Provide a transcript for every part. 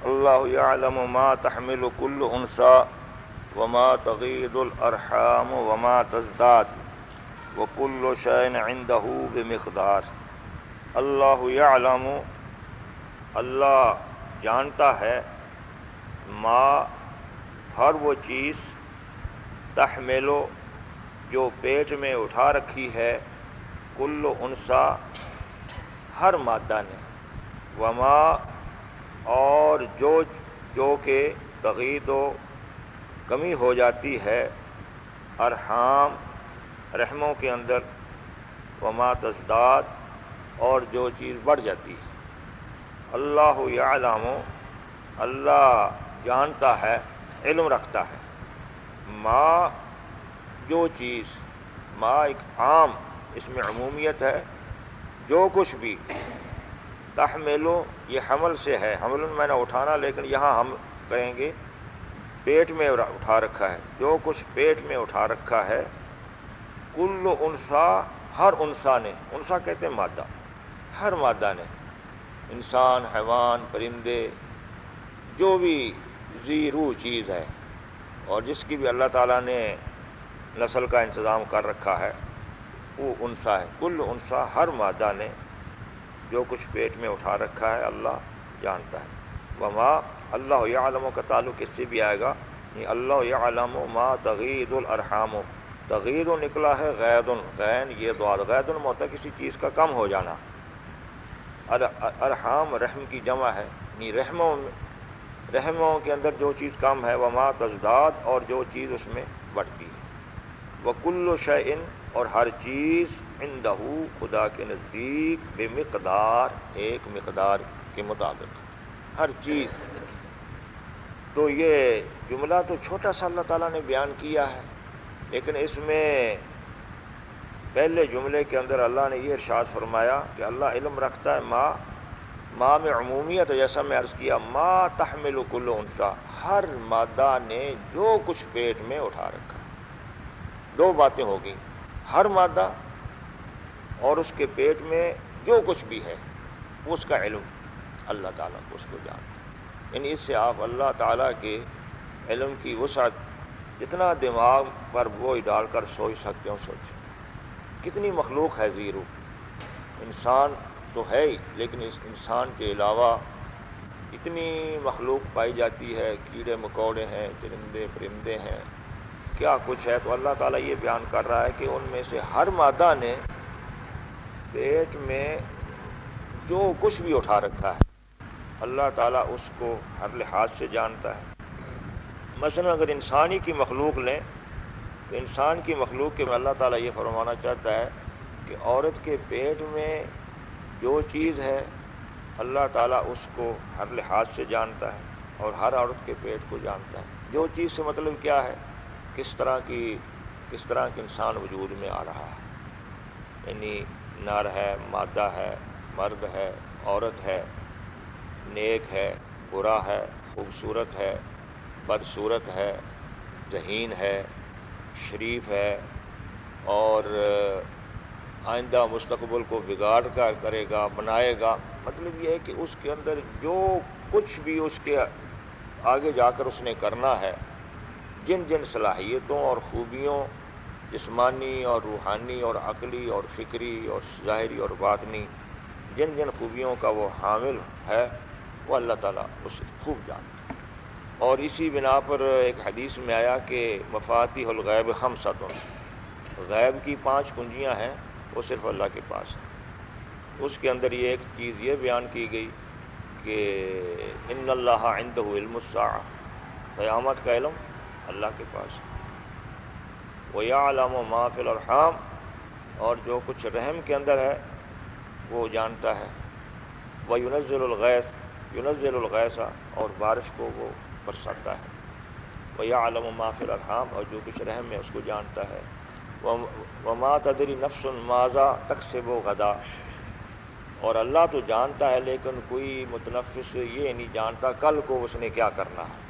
اللہ یعلم ما تحمل کل انثی وما تغید الارحام وما تزداد وکل شیء عنده بمقدار۔ اللہ یعلم، اللہ جانتا ہے، ما ہر وہ چیز، تحملو جو پیٹ میں اٹھا رکھی ہے، کل انثی ہر مادہ نے، وما اور جو کہ تغید و کمی ہو جاتی ہے، ارحام رحموں کے اندر، وما تزداد اور جو چیز بڑھ جاتی ہے۔ اللہ یعلم، اللہ جانتا ہے، علم رکھتا ہے، ما جو چیز، ما ایک عام، اس میں عمومیت ہے، جو کچھ بھی، تحملو یہ حمل سے ہے، حمل میں نے اٹھانا، لیکن یہاں ہم کہیں گے پیٹ میں اٹھا رکھا ہے، جو کچھ پیٹ میں اٹھا رکھا ہے، کل انثی ہر انثی نے، انثی کہتے ہیں مادہ، ہر مادہ نے، انسان، حیوان، پرندے، جو بھی ذی روح چیز ہے اور جس کی بھی اللہ تعالیٰ نے نسل کا انتظام کر رکھا ہے، وہ انثی ہے۔ کل انثی ہر مادہ نے جو کچھ پیٹ میں اٹھا رکھا ہے، اللہ جانتا ہے۔ وما اللہ یعلم کا تعلق اس سے بھی آئے گا، اللہ یعلم ما تغید الارحام، تغید نکلا ہے غید، غین یہ دعا، غید ہوتا ہے کسی چیز کا کم ہو جانا، ارحام رحم کی جمع ہے، یعنی رحموں کے اندر جو چیز کم ہے، وما تزداد اور جو چیز اس میں بڑھتی ہے، وکل شیء اور ہر چیز، عندہ خدا کے نزدیک، بمقدار ایک مقدار کے مطابق، ہر چیز۔ تو یہ جملہ تو چھوٹا سا اللہ تعالیٰ نے بیان کیا ہے، لیکن اس میں پہلے جملے کے اندر اللہ نے یہ ارشاد فرمایا کہ اللہ علم رکھتا ہے، ما میں عمومیت، جیسا میں عرض کیا، ما تحمل کل انثی، ہر مادہ نے جو کچھ پیٹ میں اٹھا رکھا۔ دو باتیں ہو گئیں، ہر مادہ اور اس کے پیٹ میں جو کچھ بھی ہے، اس کا علم اللہ تعالیٰ کو اس کو جانتا ہے۔ یعنی اس سے آپ اللہ تعالیٰ کے علم کی وسعت، جتنا دماغ پر بوجھ ڈال کر سوچ سکتے ہو سوچیں۔ کتنی مخلوق ہے ذی روح، انسان تو ہے ہی، لیکن اس انسان کے علاوہ اتنی مخلوق پائی جاتی ہے، کیڑے مکوڑے ہیں، چرندے پرندے ہیں، کیا کچھ ہے۔ تو اللہ تعالیٰ یہ بیان کر رہا ہے کہ ان میں سے ہر مادہ نے پیٹ میں جو کچھ بھی اٹھا رکھا ہے، اللہ تعالیٰ اس کو ہر لحاظ سے جانتا ہے۔ مثلا اگر انسانی کی مخلوق لیں تو انسان کی مخلوق کے میں اللہ تعالیٰ یہ فرمانا چاہتا ہے کہ عورت کے پیٹ میں جو چیز ہے، اللہ تعالیٰ اس کو ہر لحاظ سے جانتا ہے، اور ہر عورت کے پیٹ کو جانتا ہے۔ جو چیز سے مطلب کیا ہے، کس طرح کی انسان وجود میں آ رہا ہے، یعنی نر ہے، مادہ ہے، مرد ہے، عورت ہے، نیک ہے، برا ہے، خوبصورت ہے، بدصورت ہے، ذہین ہے، شریف ہے، اور آئندہ مستقبل کو بگاڑ کر کرے گا، بنائے گا۔ مطلب یہ ہے کہ اس کے اندر جو کچھ بھی اس کے آگے جا کر اس نے کرنا ہے، جن جن صلاحیتوں اور خوبیوں، جسمانی اور روحانی اور عقلی اور فکری اور ظاہری اور باطنی، جن جن خوبیوں کا وہ حامل ہے، وہ اللہ تعالیٰ اسے خوب جانتا ہے۔ اور اسی بنا پر ایک حدیث میں آیا کہ مفاتیح الغیب خمسۃ، غیب کی 5 کنجیاں ہیں، وہ صرف اللہ کے پاس ہیں۔ اس کے اندر یہ ایک چیز یہ بیان کی گئی کہ ان اللہ عندہ علم الساعہ، قیامت کا علم اللہ کے پاس ہے۔ وَيَعْلَمُ مَا فِي الْأَرْحَامِ، اور جو کچھ رحم کے اندر ہے وہ جانتا ہے۔ وَيُنَزِّلُ الْغَيْثَ، اور بارش کو وہ برساتا ہے۔ وَيَعْلَمُ مَا فِي الْأَرْحَامِ، اور جو کچھ رحم میں اس کو جانتا ہے۔ وَمَا تَدْرِي نَفْسٌ مَاذَا تَكْسِبُ غَدًا، اور اللہ تو جانتا ہے، لیکن کوئی متنفس یہ نہیں جانتا کل کو اس نے کیا کرنا ہے۔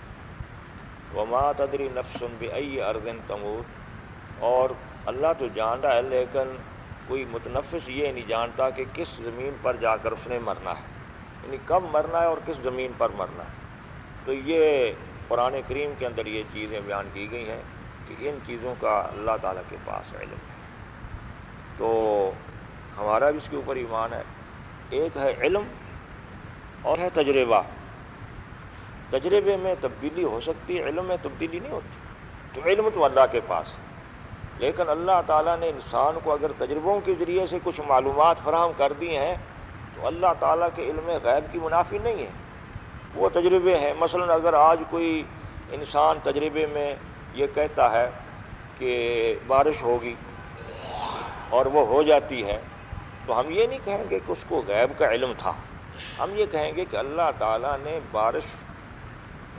وَمَا تَدْرِي نَفْسٌ بِأَيِّ أَرْضٍ تَمُوتُ، اور اللہ تو جانتا ہے، لیکن کوئی متنفس یہ نہیں جانتا کہ کس زمین پر جا کر اس نے مرنا ہے، یعنی کب مرنا ہے اور کس زمین پر مرنا ہے۔ تو یہ قرآن کریم کے اندر یہ چیزیں بیان کی گئی ہیں کہ ان چیزوں کا اللہ تعالیٰ کے پاس علم ہے۔ تو ہمارا بھی اس کے اوپر ایمان ہے۔ ایک ہے علم اور ہے تجربہ۔ تجربے میں تبدیلی ہو سکتی ہے، علم میں تبدیلی نہیں ہوتی۔ تو علم تو اللہ کے پاس ہے، لیکن اللہ تعالیٰ نے انسان کو اگر تجربوں کے ذریعے سے کچھ معلومات فراہم کر دی ہیں تو اللہ تعالیٰ کے علم غیب کی منافی نہیں ہے، وہ تجربے ہیں۔ مثلا اگر آج کوئی انسان تجربے میں یہ کہتا ہے کہ بارش ہوگی اور وہ ہو جاتی ہے، تو ہم یہ نہیں کہیں گے کہ اس کو غیب کا علم تھا، ہم یہ کہیں گے کہ اللہ تعالیٰ نے بارش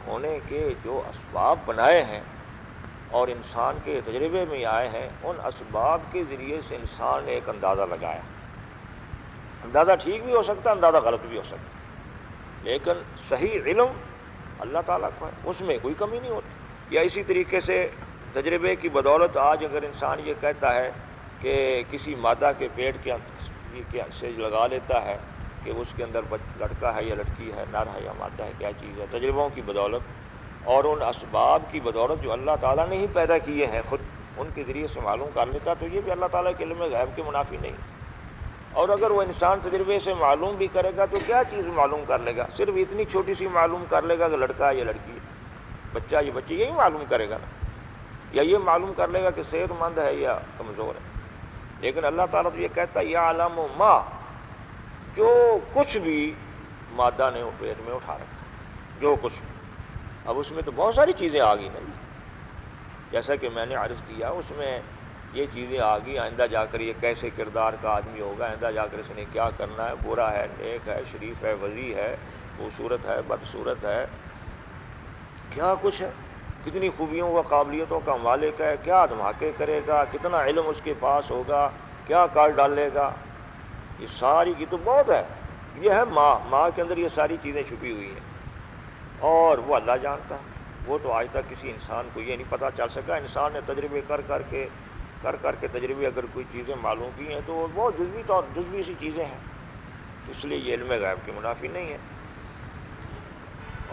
ہونے کے جو اسباب بنائے ہیں اور انسان کے تجربے میں آئے ہیں، ان اسباب کے ذریعے سے انسان نے ایک اندازہ لگایا۔ اندازہ ٹھیک بھی ہو سکتا ہے، اندازہ غلط بھی ہو سکتا ہے، لیکن صحیح علم اللہ تعالیٰ کو ہے، اس میں کوئی کمی نہیں ہوتی۔ یا اسی طریقے سے تجربے کی بدولت آج اگر انسان یہ کہتا ہے کہ کسی مادہ کے پیٹ کے سے لگا لیتا ہے کہ اس کے اندر لڑکا ہے یا لڑکی ہے، نر ہے یا مادہ ہے، کیا چیز ہے، تجربوں کی بدولت اور ان اسباب کی بدولت جو اللہ تعالیٰ نے ہی پیدا کیے ہیں خود، ان کے ذریعے سے معلوم کر لیتا، تو یہ بھی اللہ تعالیٰ کے علم غیب کے منافی نہیں۔ اور اگر وہ انسان تجربے سے معلوم بھی کرے گا تو کیا چیز معلوم کر لے گا؟ صرف اتنی چھوٹی سی معلوم کر لے گا کہ لڑکا ہے یا لڑکی ہے، بچہ یا بچی، یہی معلوم کرے گا نا، یا یہ معلوم کر لے گا کہ صحت مند ہے یا کمزور ہے۔ لیکن اللہ تعالیٰ تو یہ کہتا ہے یعلم ما، جو کچھ بھی مادہ نے پیٹ میں اٹھا رکھا، جو کچھ۔ اب اس میں تو بہت ساری چیزیں آ گئی نا، جیسا کہ میں نے عرض کیا، اس میں یہ چیزیں آ گئی، آئندہ جا کر یہ کیسے کردار کا آدمی ہوگا، آئندہ جا کر اس نے کیا کرنا ہے، برا ہے، نیک ہے، شریف ہے، وضیع ہے، خوبصورت ہے، بدصورت ہے، کیا کچھ ہے، کتنی خوبیوں و قابلیتوں کا مالک ہے، کیا دھماکے کرے گا، کتنا علم اس کے پاس ہوگا، کیا کار ڈالے گا، یہ ساری کی تو بہت ہے۔ یہ ہے ماں کے اندر یہ ساری چیزیں چھپی ہوئی ہیں، اور وہ اللہ جانتا ہے۔ وہ تو آج تک کسی انسان کو یہ نہیں پتہ چل سکا، انسان نے تجربے کر کر کے تجربے اگر کوئی چیزیں معلوم کی ہیں تو وہ بہت جزوی سی چیزیں ہیں، اس لیے یہ علم غیب کی منافی نہیں ہے۔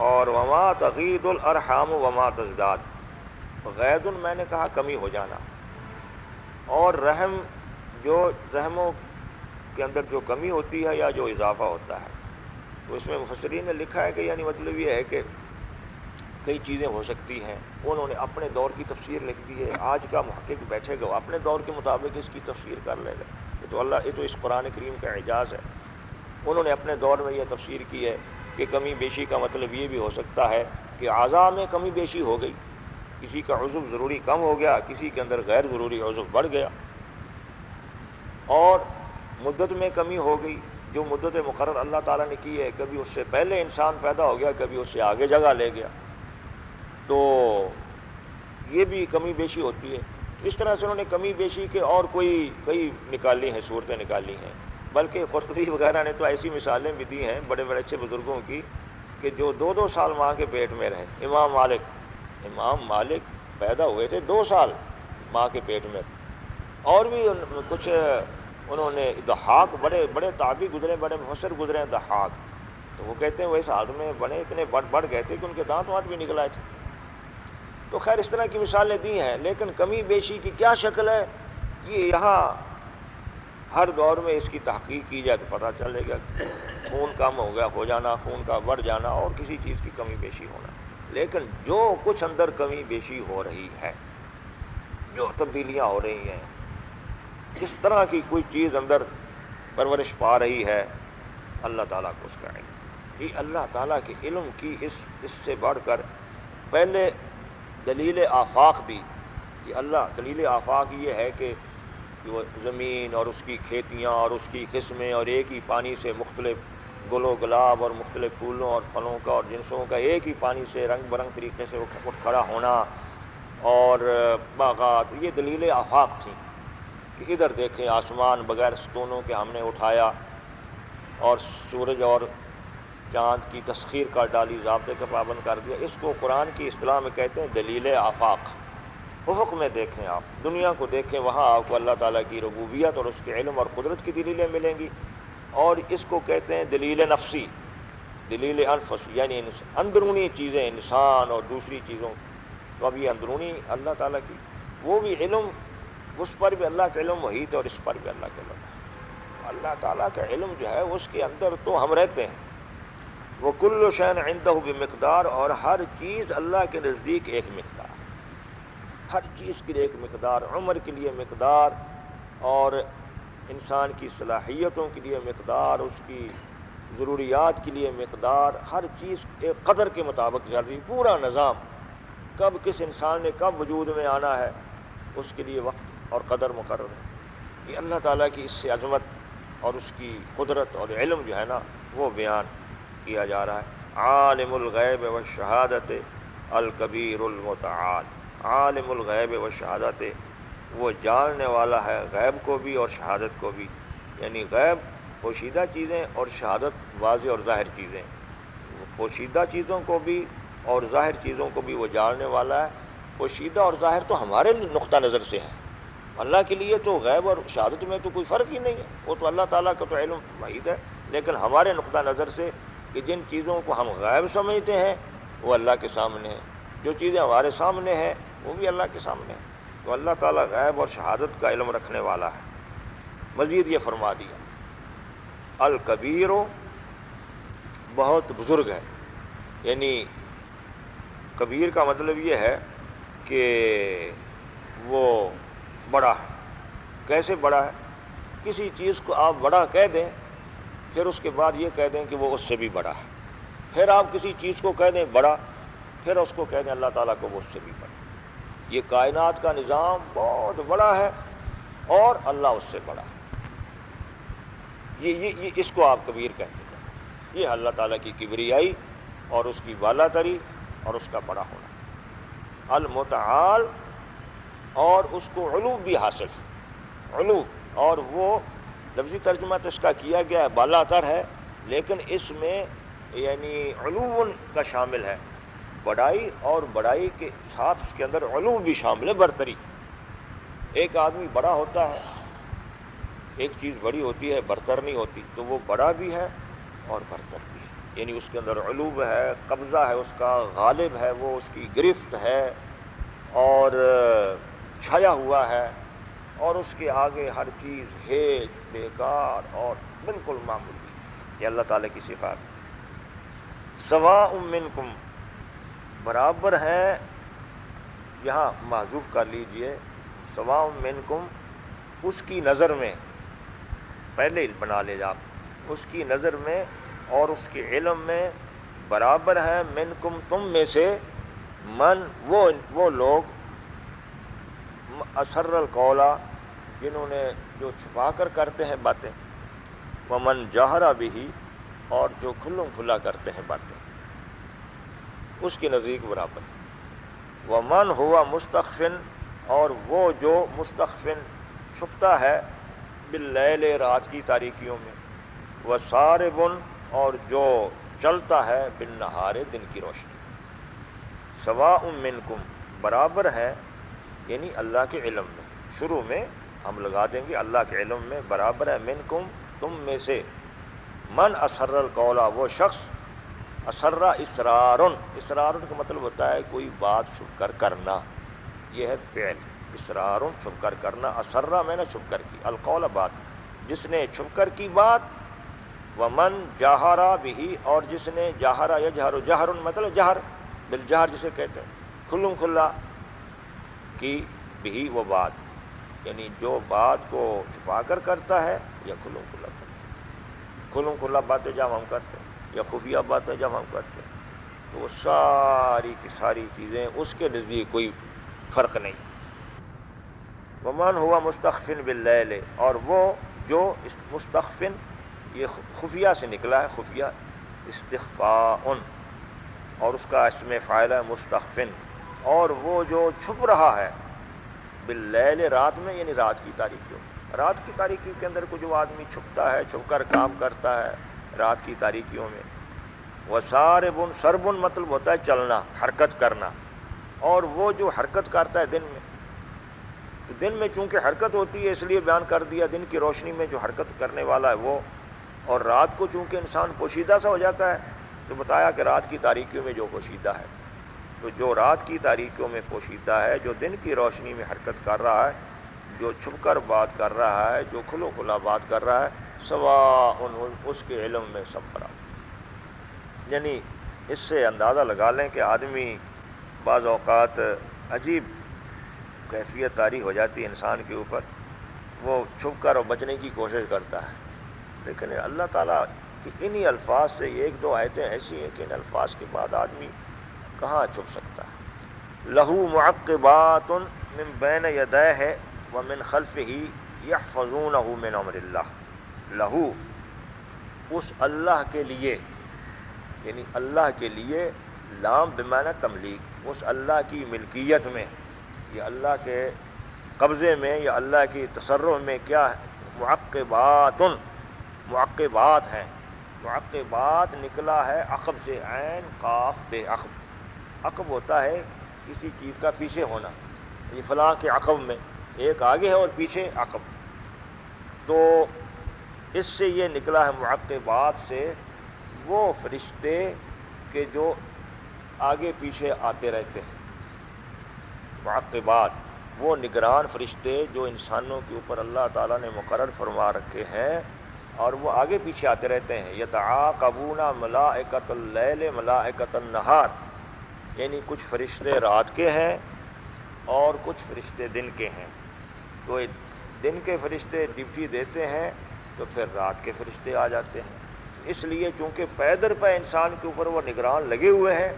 اور وما تغید الارحام وما تزداد، غید میں نے کہا کمی ہو جانا، اور رحموں کے اندر جو کمی ہوتی ہے یا جو اضافہ ہوتا ہے، تو اس میں مفسرین نے لکھا ہے کہ یعنی مطلب یہ ہے کہ کئی چیزیں ہو سکتی ہیں، انہوں نے اپنے دور کی تفسیر لکھ دی ہے، آج کا محقق بیٹھے گا اپنے دور کے مطابق اس کی تفسیر کر لے گا، یہ تو اس قرآن کریم کا اعجاز ہے۔ انہوں نے اپنے دور میں یہ تفسیر کی ہے کہ کمی بیشی کا مطلب یہ بھی ہو سکتا ہے کہ اعضاء میں کمی بیشی ہو گئی، کسی کا عضو ضروری کم ہو گیا، کسی کے اندر غیر ضروری عضو بڑھ گیا، اور مدت میں کمی ہو گئی، جو مدت مقرر اللہ تعالیٰ نے کی ہے، کبھی اس سے پہلے انسان پیدا ہو گیا، کبھی اس سے آگے جگہ لے گیا، تو یہ بھی کمی بیشی ہوتی ہے۔ اس طرح سے انہوں نے کمی بیشی کے اور کئی نکالی ہیں، صورتیں نکالی ہیں، بلکہ قرطبی وغیرہ نے تو ایسی مثالیں بھی دی ہیں بڑے بڑے اچھے بزرگوں کی کہ جو 2 سال ماں کے پیٹ میں رہے۔ امام مالک پیدا ہوئے تھے 2 سال ماں کے پیٹ میں، اور بھی کچھ انہوں نے ضحاک بڑے تابعی گزرے، بڑے مفسر گزرے ہیں ضحاک، تو وہ کہتے ہیں وہ اس حالت میں بنے اتنے بڑھ گئے تھے کہ ان کے دانت وانت بھی نکل آئے تھے۔ تو خیر اس طرح کی مثالیں دی ہیں، لیکن کمی بیشی کی کیا شکل ہے، یہ یہاں ہر دور میں اس کی تحقیق کی جائے تو پتہ چلے گا۔ خون کم ہو جانا، خون کا بڑھ جانا، اور کسی چیز کی کمی بیشی ہونا، لیکن جو کچھ اندر کمی بیشی ہو رہی ہے، جو تبدیلیاں ہو رہی ہیں، جس طرح کی کوئی چیز اندر پرورش پا رہی ہے، اللہ تعالیٰ کو اس کا علم۔ یہ اللہ تعالیٰ کے علم کی اس سے بڑھ کر پہلے دلیل آفاق بھی، کہ دلیل آفاق یہ ہے کہ وہ زمین اور اس کی کھیتیاں اور اس کی قسمیں اور ایک ہی پانی سے مختلف گل و گلاب اور مختلف پھولوں اور پھلوں کا اور جنسوں کا ایک ہی پانی سے رنگ برنگ طریقے سے اٹھ کھڑا ہونا، اور باغات، یہ دلیل آفاق تھیں کہ ادھر دیکھیں آسمان بغیر ستونوں کے ہم نے اٹھایا، اور سورج اور چاند کی تسخیر کر ڈالی، ضابطے کا پابند کر دیا۔ اس کو قرآن کی اصطلاح میں کہتے ہیں دلیل آفاق۔ افق میں دیکھیں، آپ دنیا کو دیکھیں، وہاں آپ کو اللہ تعالیٰ کی ربوبیت اور اس کے علم اور قدرت کی دلیلیں ملیں گی، اور اس کو کہتے ہیں دلیل نفسی، دلیل انفس یعنی اندرونی چیزیں انسان اور دوسری چیزوں، تو اب یہ اندرونی اللہ تعالیٰ کی، وہ بھی علم، اس پر بھی اللہ کا علم محیط ہے اور اس پر بھی اللہ کا علم ہے۔ اللہ تعالیٰ کا علم جو ہے اس کے اندر تو ہم رہتے ہیں۔ وَكُلُّ شَيْءٍ عِندَهُ بِمِقْدَار، اور ہر چیز اللہ کے نزدیک ایک مقدار، ہر چیز کے لیے ایک مقدار، عمر کے لیے مقدار، اور انسان کی صلاحیتوں کے لیے مقدار، اس کی ضروریات کے لیے مقدار، ہر چیز ایک قدر کے مطابق چل رہی، پورا نظام، کب کس انسان نے کب وجود میں آنا ہے اس کے لیے وقت اور قدر مقرر ہے۔ یہ اللہ تعالیٰ کی اس سے عظمت اور اس کی قدرت اور علم جو ہے نا وہ بیان کیا جا رہا ہے۔ عالم الغیب والشہادت الکبیر المتعال، عالم الغیب والشہادت، وہ جاننے والا ہے غیب کو بھی اور شہادت کو بھی، یعنی غیب پوشیدہ چیزیں اور شہادت واضح اور ظاہر چیزیں، پوشیدہ چیزوں کو بھی اور ظاہر چیزوں کو بھی وہ جاننے والا ہے۔ پوشیدہ اور ظاہر تو ہمارے نقطہ نظر سے ہے، اللہ کے لیے تو غیب اور شہادت میں تو کوئی فرق ہی نہیں ہے، وہ تو اللہ تعالیٰ کا تو علم محیط ہے، لیکن ہمارے نقطہ نظر سے کہ جن چیزوں کو ہم غیب سمجھتے ہیں وہ اللہ کے سامنے ہیں، جو چیزیں ہمارے سامنے ہیں وہ بھی اللہ کے سامنے ہیں، تو اللہ تعالیٰ غیب اور شہادت کا علم رکھنے والا ہے۔ مزید یہ فرما دیا الکبیر، بہت بزرگ ہے، یعنی کبیر کا مطلب یہ ہے کہ وہ بڑا ہے۔ کیسے بڑا ہے؟ کسی چیز کو آپ بڑا کہہ دیں، پھر اس کے بعد یہ کہہ دیں کہ وہ اس سے بھی بڑا ہے، پھر آپ کسی چیز کو کہہ دیں بڑا، پھر اس کو کہہ دیں اللہ تعالیٰ کو وہ اس سے بھی بڑا۔ یہ کائنات کا نظام بہت بڑا ہے اور اللہ اس سے بڑا ہے، یہ اس کو آپ کبیر کہتے ہیں۔ یہ اللہ تعالیٰ کی کبریائی اور اس کی بالا تری اور اس کا بڑا ہونا۔ المتعال، اور اس کو علو بھی حاصل ہے، علو، اور وہ لفظی ترجمہ تو اس کا کیا گیا ہے بالا تر ہے، لیکن اس میں یعنی علو کا شامل ہے، بڑائی، اور بڑائی کے ساتھ اس کے اندر علو بھی شامل ہے، برتری۔ ایک آدمی بڑا ہوتا ہے، ایک چیز بڑی ہوتی ہے برتر نہیں ہوتی، تو وہ بڑا بھی ہے اور برتر بھی ہے، یعنی اس کے اندر علو ہے، قبضہ ہے اس کا، غالب ہے وہ، اس کی گرفت ہے اور چھایا ہوا ہے، اور اس کے آگے ہر چیز ہیج، بیکار اور بالکل معمولی۔ یہ اللہ تعالیٰ کی صفات۔ سواء منکم، برابر ہے، یہاں محذوف کر لیجئے، سواء منکم، اس کی نظر میں، پہلے بنا لے جا، اس کی نظر میں اور اس کے علم میں برابر ہے، منکم، تم میں سے، من، وہ لوگ، اسر القولا، جنہوں نے جو چھپا کر کرتے ہیں باتیں، ومن جہر بہ، اور جو کھلم کھلا کرتے ہیں باتیں، اس کے نزدیک برابر ہے۔ ومن ہوا مستخفن، اور وہ جو مستخفن چھپتا ہے، باللیل، رات کی تاریکیوں میں، وساربن، اور جو چلتا ہے، بالنہار، دن کی روشنی۔ سواء منکم، برابر ہے، یعنی اللہ کے علم میں، شروع میں ہم لگا دیں گے اللہ کے علم میں برابر ہے، منکم، تم میں سے، من اسر القولا، وہ شخص، اسر اسرارن، اسرارن کا مطلب ہوتا ہے کوئی بات چھپ کر کرنا، یہ ہے فعل، اسرارن چھپ کر کرنا، اسرہ میں نے چھپ کر کی، القول بات، جس نے چھپ کر کی بات، ومن جہرا بہ، اور جس نے جہرا یجہر، جہر مطلب جہر، بالجہر جسے کہتے ہیں، کھلم کھلا کی بھی، وہ بات، یعنی جو بات کو چھپا کر کرتا ہے یا کھلم کھلا کرتا ہے۔ کھلم کھلا باتیں جب ہم کرتے ہیں یا خفیہ باتیں جب ہم کرتے ہیں تو وہ ساری کی ساری چیزیں اس کے نزدیک کوئی فرق نہیں۔ ومن ہوا مستخفن باللیل، اور وہ جو مستخفن، یہ خفیہ سے نکلا ہے، خفیہ، استخفاء، اور اس کا اسم فاعل ہے مستخفن، اور وہ جو چھپ رہا ہے، باللیل، رات میں، یعنی رات کی تاریکیوں، رات کی تاریکی کے اندر کو جو آدمی چھپتا ہے، چھپ کر کام کرتا ہے رات کی تاریکیوں میں، وساربن، سربن مطلب ہوتا ہے چلنا، حرکت کرنا، اور وہ جو حرکت کرتا ہے دن میں، تو دن میں چونکہ حرکت ہوتی ہے اس لیے بیان کر دیا، دن کی روشنی میں جو حرکت کرنے والا ہے وہ، اور رات کو چونکہ انسان پوشیدہ سا ہو جاتا ہے تو بتایا کہ رات کی تاریکیوں میں جو پوشیدہ ہے، تو جو رات کی تاریکیوں میں پوشیدہ ہے، جو دن کی روشنی میں حرکت کر رہا ہے، جو چھپ کر بات کر رہا ہے، جو کھلو کھلا بات کر رہا ہے، سواء اس کے علم میں سب برابر۔ یعنی اس سے اندازہ لگا لیں کہ آدمی بعض اوقات عجیب کیفیت طاری ہو جاتی ہے انسان کے اوپر، وہ چھپ کر اور بچنے کی کوشش کرتا ہے، لیکن اللہ تعالیٰ کی انہی الفاظ سے یہ ایک دو آیتیں ایسی ہیں کہ ان الفاظ کے بعد آدمی کہاں چھپ سکتا ہے۔ لہو معقبات من بین یدیہ ومن خلفہ یحفظونہ من امر اللہ۔ لہو، اس اللہ کے لیے، یعنی اللہ کے لیے، لام بمعنی تملیک، اس اللہ کی ملکیت میں، یہ اللہ کے قبضے میں یا اللہ کی تصرف میں کیا ہے؟ معقبات، معقبات ہیں۔ معقبات نکلا ہے عقب سے، عین قاف بے عقب۔ عقب ہوتا ہے کسی چیز کا پیچھے ہونا، یہ فلاں کے عقب میں، ایک آگے ہے اور پیچھے عقب، تو اس سے یہ نکلا ہے معقبات سے وہ فرشتے کہ جو آگے پیچھے آتے رہتے ہیں۔ معقبات وہ نگران فرشتے جو انسانوں کے اوپر اللہ تعالیٰ نے مقرر فرما رکھے ہیں اور وہ آگے پیچھے آتے رہتے ہیں۔ یتعاقبون ملائکۃ اللیل ملائکۃ النہار، یعنی کچھ فرشتے رات کے ہیں اور کچھ فرشتے دن کے ہیں، تو دن کے فرشتے ڈیوٹی دیتے ہیں تو پھر رات کے فرشتے آ جاتے ہیں۔ اس لیے چونکہ پے در پے انسان کے اوپر وہ نگران لگے ہوئے ہیں،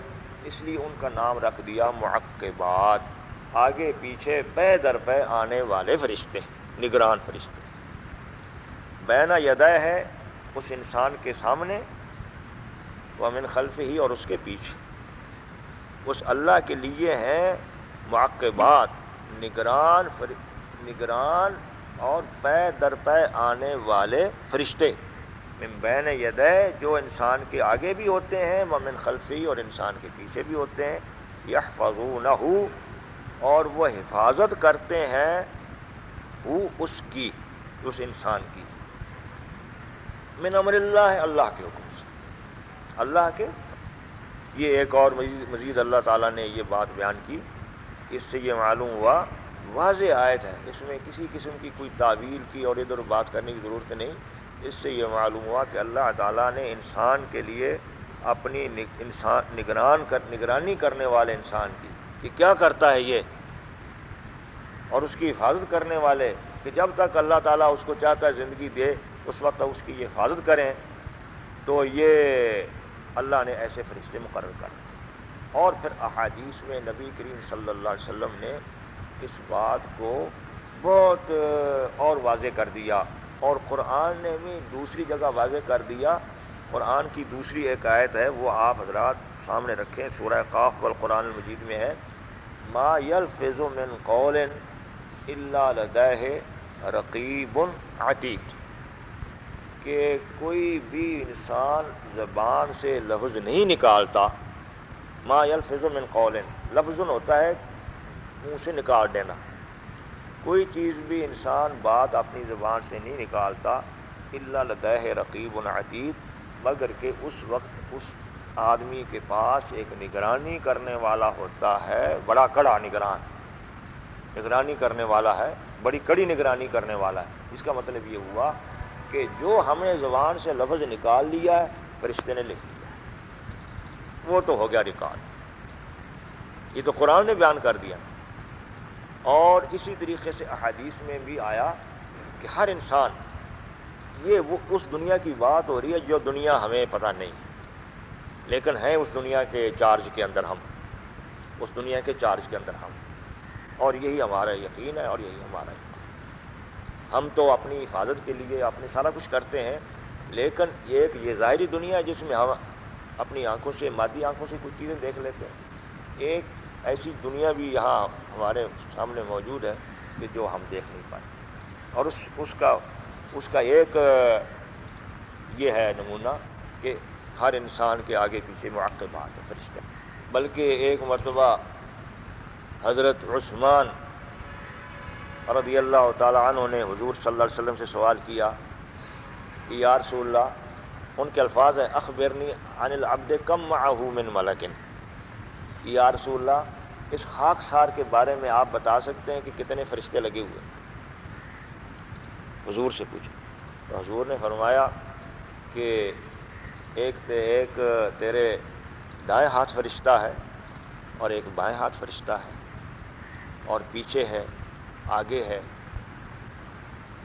اس لیے ان کا نام رکھ دیا معقبات، آگے پیچھے پے در پے آنے والے فرشتے، نگران فرشتے۔ بین یدہ ہے اس انسان کے سامنے، ومن خلفہ ہی، اور اس کے پیچھے۔ اس اللہ کے لیے ہیں معقبات، نگران اور پے در پے آنے والے فرشتے۔ من بین یدہ، جو انسان کے آگے بھی ہوتے ہیں، ومن خلفہ، اور انسان کے پیچھے بھی ہوتے ہیں۔ یحفظونہ، اور وہ حفاظت کرتے ہیں، وہ اس کی، اس انسان کی، من امر اللہ، اللہ کے حکم سے، اللہ کے۔ یہ ایک اور مزید اللہ تعالیٰ نے یہ بات بیان کی، اس سے یہ معلوم ہوا واضح آیت ہے، اس میں کسی قسم کی کوئی تعویل کی اور ادھر بات کرنے کی ضرورت نہیں۔ اس سے یہ معلوم ہوا کہ اللہ تعالیٰ نے انسان کے لیے اپنی نگرانی کرنے والے انسان کی کہ کیا کرتا ہے یہ، اور اس کی حفاظت کرنے والے کہ جب تک اللہ تعالیٰ اس کو چاہتا ہے زندگی دے اس وقت اس کی یہ حفاظت کریں، تو یہ اللہ نے ایسے فرشتے مقرر کر دیے۔ اور پھر احادیث میں نبی کریم صلی اللہ علیہ وسلم نے اس بات کو بہت اور واضح کر دیا، اور قرآن نے بھی دوسری جگہ واضح کر دیا۔ قرآن کی دوسری ایک آیت ہے، وہ آپ حضرات سامنے رکھیں، سورہ قاف والقرآن المجید میں ہے، ما یلفظ من قول الا لدیہ رقیب عتید، کہ کوئی بھی انسان زبان سے لفظ نہیں نکالتا۔ ما یلفظ من قول، لفظ ہوتا ہے منہ سے نکال دینا، کوئی چیز بھی انسان بات اپنی زبان سے نہیں نکالتا، الا لدیہ رقیب عتید، مگر کہ اس وقت اس آدمی کے پاس ایک نگرانی کرنے والا ہوتا ہے، بڑا کڑا نگرانی کرنے والا ہے، بڑی کڑی نگرانی کرنے والا ہے۔ جس کا مطلب یہ ہوا کہ جو ہم نے زبان سے لفظ نکال لیا ہے فرشتے نے لکھ لیا، وہ تو ہو گیا ریکارڈ، یہ تو قرآن نے بیان کر دیا۔ اور اسی طریقے سے احادیث میں بھی آیا کہ ہر انسان، یہ وہ اس دنیا کی بات ہو رہی ہے جو دنیا ہمیں پتہ نہیں، لیکن ہیں اس دنیا کے چارج کے اندر ہم، اس دنیا کے چارج کے اندر ہم، اور یہی ہمارا یقین ہے اور یہی ہمارا ایمان۔ ہم تو اپنی حفاظت کے لیے اپنے سارا کچھ کرتے ہیں، لیکن ایک یہ ظاہری دنیا ہے جس میں ہم اپنی آنکھوں سے، مادی آنکھوں سے کچھ چیزیں دیکھ لیتے ہیں، ایک ایسی دنیا بھی یہاں ہمارے سامنے موجود ہے کہ جو ہم دیکھ نہیں پاتے، اور اس کا ایک یہ ہے نمونہ کہ ہر انسان کے آگے پیچھے معقبات ہیں فرشتے۔ بلکہ ایک مرتبہ حضرت عثمان رضی اللہ تعالیٰ عنہ نے حضور صلی اللہ علیہ وسلم سے سوال کیا کہ یا رسول اللہ، ان کے الفاظ ہیں اخبرنی عن العبد کم معہ من ملکن، یا رسول اللہ اس خاک سار کے بارے میں آپ بتا سکتے ہیں کہ کتنے فرشتے لگے ہوئے؟ حضور سے پوچھا تو حضور نے فرمایا کہ ایک تیرے دائیں ہاتھ فرشتہ ہے اور ایک بائیں ہاتھ فرشتہ ہے، اور پیچھے ہے، آگے ہے۔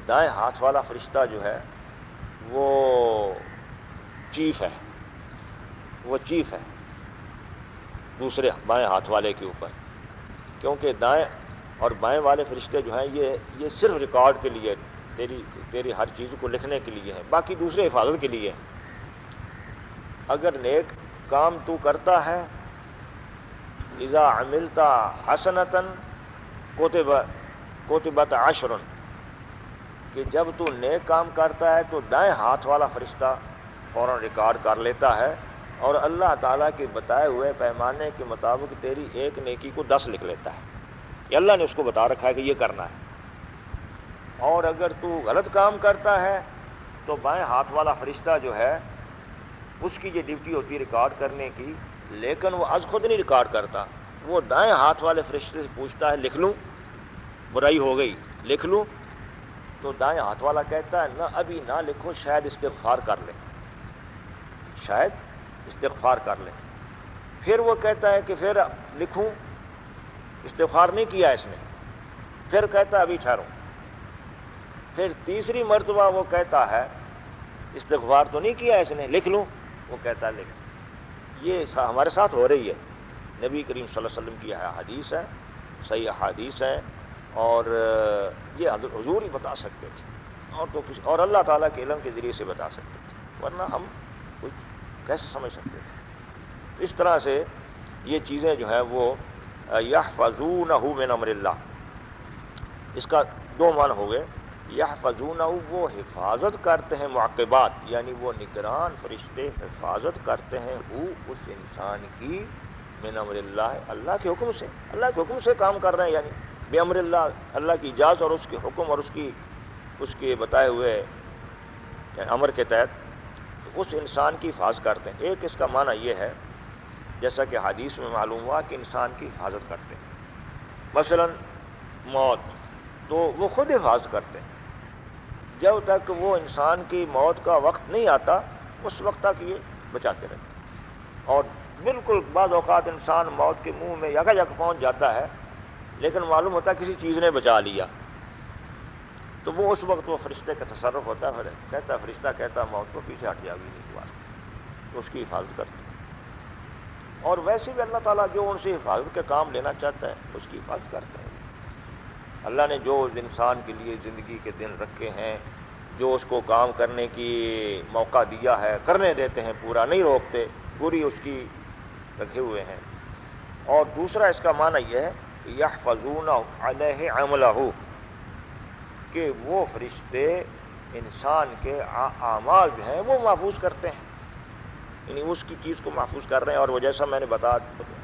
دائیں ہاتھ والا فرشتہ جو ہے وہ چیف ہے، وہ چیف ہے دوسرے بائیں ہاتھ والے کے اوپر، کیونکہ دائیں اور بائیں والے فرشتے جو ہیں یہ صرف ریکارڈ کے لیے، تیری ہر چیز کو لکھنے کے لیے ہے، باقی دوسرے حفاظت کے لیے ہے۔ اگر نیک کام تو کرتا ہے، اذا عملت حسنۃ کتبت عشر، کہ جب تو نیک کام کرتا ہے تو دائیں ہاتھ والا فرشتہ فوراً ریکارڈ کر لیتا ہے، اور اللہ تعالیٰ کے بتائے ہوئے پیمانے کے مطابق تیری ایک نیکی کو 10 لکھ لیتا ہے، کہ اللہ نے اس کو بتا رکھا ہے کہ یہ کرنا ہے۔ اور اگر تو غلط کام کرتا ہے تو بائیں ہاتھ والا فرشتہ جو ہے اس کی یہ ڈیوٹی ہوتی ہے ریکارڈ کرنے کی، لیکن وہ از خود نہیں ریکارڈ کرتا، وہ دائیں ہاتھ والے فرشتے سے پوچھتا ہے لکھ لوں، برائی ہو گئی لکھ لوں، تو دائیں ہاتھ والا کہتا ہے نہ ابھی نہ لکھو، شاید استغفار کر لیں، شاید استغفار کر لیں۔ پھر وہ کہتا ہے کہ پھر لکھوں، استغفار نہیں کیا اس نے، پھر کہتا ہے ابھی ٹھہرو، پھر تیسری مرتبہ وہ کہتا ہے استغفار تو نہیں کیا اس نے، لکھ لوں، وہ کہتا ہے لکھ۔ یہ ہمارے ساتھ ہو رہی ہے، نبی کریم صلی اللہ علیہ وسلم کی حدیث ہے، صحیح حدیث ہے، اور یہ حضور ہی بتا سکتے تھے، اور تو کسی اور اللہ تعالیٰ کے علم کے ذریعے سے بتا سکتے تھے، ورنہ ہم کچھ کیسے سمجھ سکتے تھے؟ اس طرح سے یہ چیزیں جو ہیں وہ یحفظونہ من امر اللہ، اس کا 2 معنی ہو گئے۔ یحفظونہ وہ حفاظت کرتے ہیں، معقبات یعنی وہ نگران فرشتے حفاظت کرتے ہیں اس انسان کی، من امر اللہ اللہ کے حکم سے، اللہ کے حکم سے کام کر رہے ہیں، یعنی بے امر اللہ، اللہ کی اجازت اور اس کے حکم اور اس کے بتائے ہوئے یعنی امر کے تحت تو اس انسان کی حفاظت کرتے ہیں۔ ایک اس کا معنی یہ ہے جیسا کہ حدیث میں معلوم ہوا کہ انسان کی حفاظت کرتے ہیں، مثلا موت تو وہ خود حفاظت کرتے ہیں، جب تک وہ انسان کی موت کا وقت نہیں آتا اس وقت تک یہ بچاتے رہتے ہیں، اور بالکل بعض اوقات انسان موت کے منہ میں یکا یک پہنچ جاتا ہے لیکن معلوم ہوتا ہے کسی چیز نے بچا لیا، تو وہ اس وقت وہ فرشتے کا تصرف ہوتا ہے، کہتا فرشتہ کہتا موت کو پیچھے ہٹ جا بھی نہیں ہوا، تو اس کی حفاظت کرتے ہیں۔ اور ویسے بھی اللہ تعالیٰ جو ان سے حفاظت کے کام لینا چاہتا ہے اس کی حفاظت کرتا ہے۔ اللہ نے جو انسان کے لیے زندگی کے دن رکھے ہیں، جو اس کو کام کرنے کی موقع دیا ہے کرنے دیتے ہیں، پورا نہیں روکتے، پوری اس کی رکھے ہوئے ہیں۔ اور دوسرا اس کا معنی یہ ہے کہ یحفظون علیہ عملہ، کہ وہ فرشتے انسان کے اعمال جو ہیں وہ محفوظ کرتے ہیں، یعنی اس کی چیز کو محفوظ کر رہے ہیں، اور وہ جیسا میں نے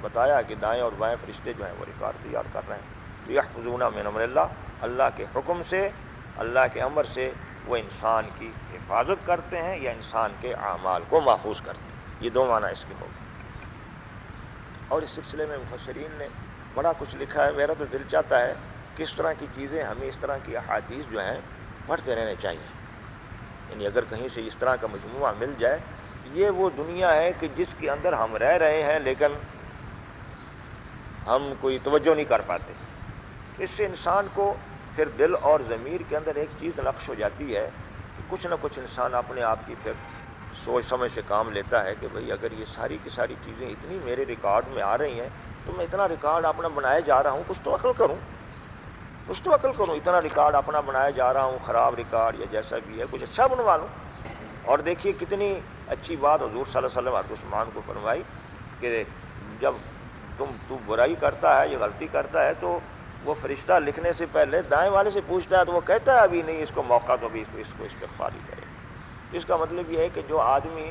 بتایا کہ دائیں اور بائیں فرشتے جو ہیں وہ ریکارڈ تیار کر رہے ہیں۔ تو یحفظون من امر اللہ، اللہ کے حکم سے، اللہ کے امر سے وہ انسان کی حفاظت کرتے ہیں یا انسان کے اعمال کو محفوظ کرتے ہیں۔ یہ 2 معنی اس کے ہو گئے۔ اور اس سلسلے میں مفسرین نے بڑا کچھ لکھا ہے، میرا تو دل چاہتا ہے کہ اس طرح کی چیزیں ہمیں اس طرح کی احادیث جو ہیں پڑھتے رہنے چاہیے، یعنی اگر کہیں سے اس طرح کا مجموعہ مل جائے، یہ وہ دنیا ہے کہ جس کے اندر ہم رہ رہے ہیں لیکن ہم کوئی توجہ نہیں کر پاتے۔ اس سے انسان کو پھر دل اور ضمیر کے اندر ایک چیز نقش ہو جاتی ہے کہ کچھ نہ کچھ انسان اپنے آپ کی پھر سوچ سمجھ سے کام لیتا ہے کہ بھئی اگر یہ ساری کی ساری چیزیں اتنی میرے ریکارڈ میں آ رہی ہیں تو میں اتنا ریکارڈ اپنا بنائے جا رہا ہوں، کچھ تو عقل کروں، اتنا ریکارڈ اپنا بنائے جا رہا ہوں، خراب ریکارڈ یا جیسا بھی ہے کچھ اچھا بنوا لوں۔ اور دیکھیے کتنی اچھی بات حضور صلی اللہ علیہ وسلم حضرت عثمان کو فرمائی کہ جب تو برائی کرتا ہے یا غلطی کرتا ہے تو وہ فرشتہ لکھنے سے پہلے دائیں والے سے پوچھتا ہے، تو وہ کہتا ہے ابھی نہیں، اس کو موقع تو ابھی اس کو استغفار ہی کرے۔ اس کا مطلب یہ ہے کہ جو آدمی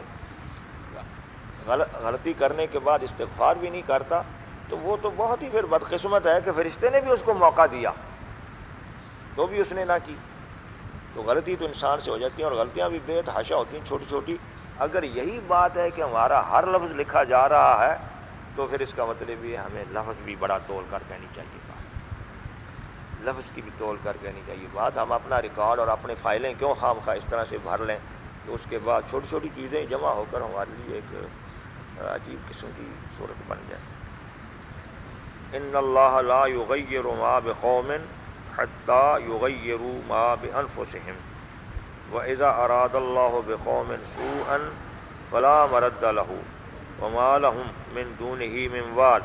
غلطی کرنے کے بعد استغفار بھی نہیں کرتا تو وہ تو بہت ہی پھر بدقسمت ہے کہ فرشتے نے بھی اس کو موقع دیا تو بھی اس نے نہ کی۔ تو غلطی تو انسان سے ہو جاتی ہے، اور غلطیاں بھی بے تحاشا ہوتی ہیں، چھوٹی چھوٹی اگر یہی بات ہے کہ ہمارا ہر لفظ لکھا جا رہا ہے تو پھر اس کا مطلب یہ ہمیں لفظ بھی بڑا تول کر کہنی چاہیے بات، لفظ کی بھی تول کر کہنی چاہیے بات۔ ہم اپنا ریکارڈ اور اپنے فائلیں کیوں خام خواہ اس طرح سے بھر لیں کہ اس کے بعد چھوٹی چھوٹی چیزیں جمع ہو کر ہمارے لیے ایک عجیب قسم کی صورت بن جائے۔ ان اللہ لا یغیر ما بقوم حتی یغیروا ما بانفسہم وَإِذَا أَرَادَ اللَّهُ بِقَوْمٍ سُوءًا فَلَا مَرَدَّ لَهُ وَمَا لَهُم مِّن دُونِهِ مِّن وَالٍ۔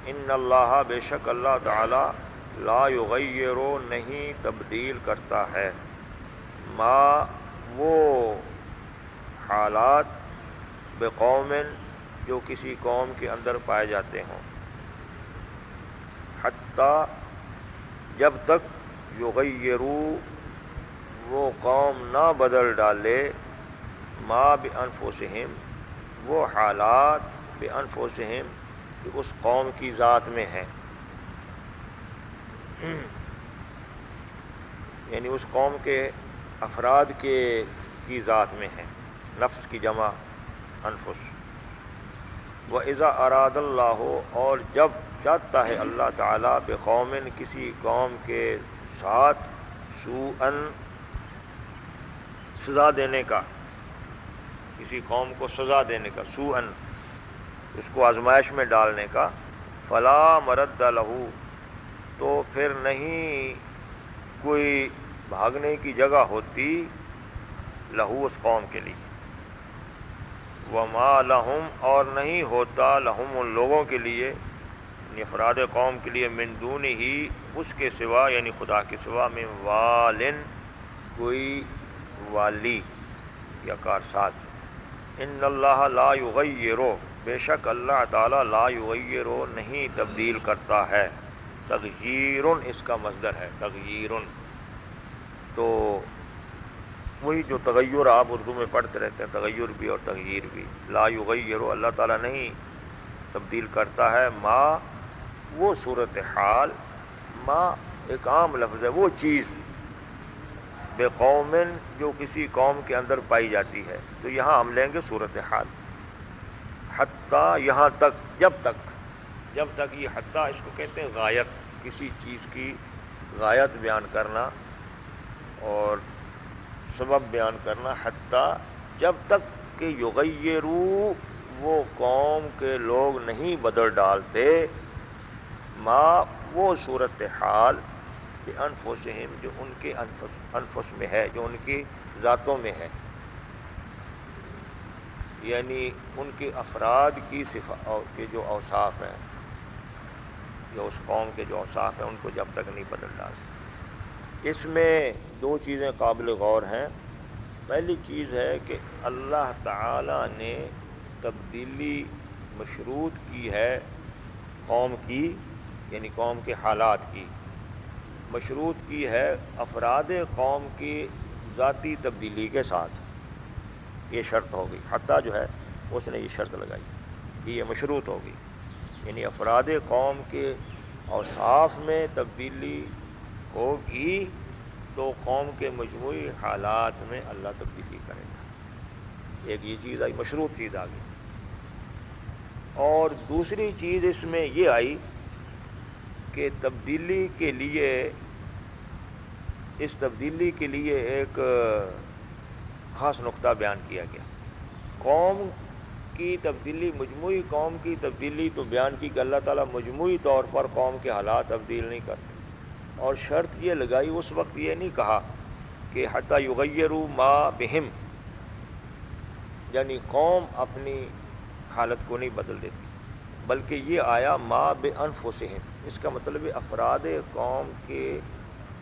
ان اللہ بے شک اللہ تعالی لا یغیر نہیں تبدیل کرتا ہے ما وہ حالات بقوم جو کسی قوم کے اندر پائے جاتے ہوں، حتیٰ جب تک یغیروا وہ قوم نہ بدل ڈالے ما بانفسہم وہ حالات بانفسہم کہ اس قوم کی ذات میں ہیں، یعنی اس قوم کے افراد کی ذات میں ہیں، نفس کی جمع انفس۔ وَإِذَا أَرَادَ اللَّهُ اور جب چاہتا ہے اللہ تعالیٰ بقوم کسی قوم کے ساتھ سوءً سزا دینے کا، کسی قوم کو سزا دینے کا، سوءً اس کو آزمائش میں ڈالنے کا، فلا مرد لہو تو پھر نہیں کوئی بھاگنے کی جگہ ہوتی لہو اس قوم کے لیے، وما لہم اور نہیں ہوتا لہم ان لوگوں کے لیے، یعنی افراد قوم کے لیے، من دون ہی اس کے سوا یعنی خدا کے سوا، من والن کوئی والی یا کارساز۔ ان اللہ لا یغیر بے شک اللہ تعالی لا یغیر نہیں تبدیل کرتا ہے، تغییر اس کا مصدر ہے، تغییر تو وہی جو تغیر آپ اردو میں پڑھتے رہتے ہیں، تغیر بھی اور تغییر بھی، لا یغیر اللہ تعالی نہیں تبدیل کرتا ہے ما وہ صورتحال، ما ایک عام لفظ ہے، وہ چیز بقوم جو کسی قوم کے اندر پائی جاتی ہے، تو یہاں ہم لیں گے صورتحال، حتیٰ یہاں تک، جب تک یہ حتیٰ اس کو کہتے ہیں غایت، کسی چیز کی غایت بیان کرنا اور سبب بیان کرنا، حتیٰ جب تک کہ یغیروا وہ قوم کے لوگ نہیں بدل ڈالتے ما وہ صورتحال بانفسہم جو ان کے انفس میں ہے، جو ان کی ذاتوں میں ہے، یعنی ان کے افراد کی کے جو اوصاف ہیں، جو اس قوم کے جو اوصاف ہیں ان کو جب تک نہیں بدل ڈالتے۔ اس میں دو چیزیں قابل غور ہیں۔ پہلی چیز ہے کہ اللہ تعالی نے تبدیلی مشروط کی ہے قوم کی، یعنی قوم کے حالات کی، مشروط کی ہے افراد قوم کی ذاتی تبدیلی کے ساتھ، یہ شرط ہوگی، حتیٰ جو ہے اس نے یہ شرط لگائی کہ یہ مشروط ہوگی، یعنی افراد قوم کے اوصاف میں تبدیلی ہوگی تو قوم کے مجموعی حالات میں اللہ تبدیلی کرے گا۔ ایک یہ چیز آئی، مشروط چیز آ گئی۔ اور دوسری چیز اس میں یہ آئی کہ تبدیلی کے لیے، اس تبدیلی کے لیے ایک خاص نقطہ بیان کیا گیا۔ قوم کی تبدیلی، مجموعی قوم کی تبدیلی تو بیان کی کہ اللہ تعالیٰ مجموعی طور پر قوم کے حالات تبدیل نہیں کرتے، اور شرط یہ لگائی، اس وقت یہ نہیں کہا کہ حتیٰ یغیروا ما بہم، یعنی قوم اپنی حالت کو نہیں بدل دیتی، بلکہ یہ آیا ما بانفسہم، اس کا مطلب ہے افراد قوم کے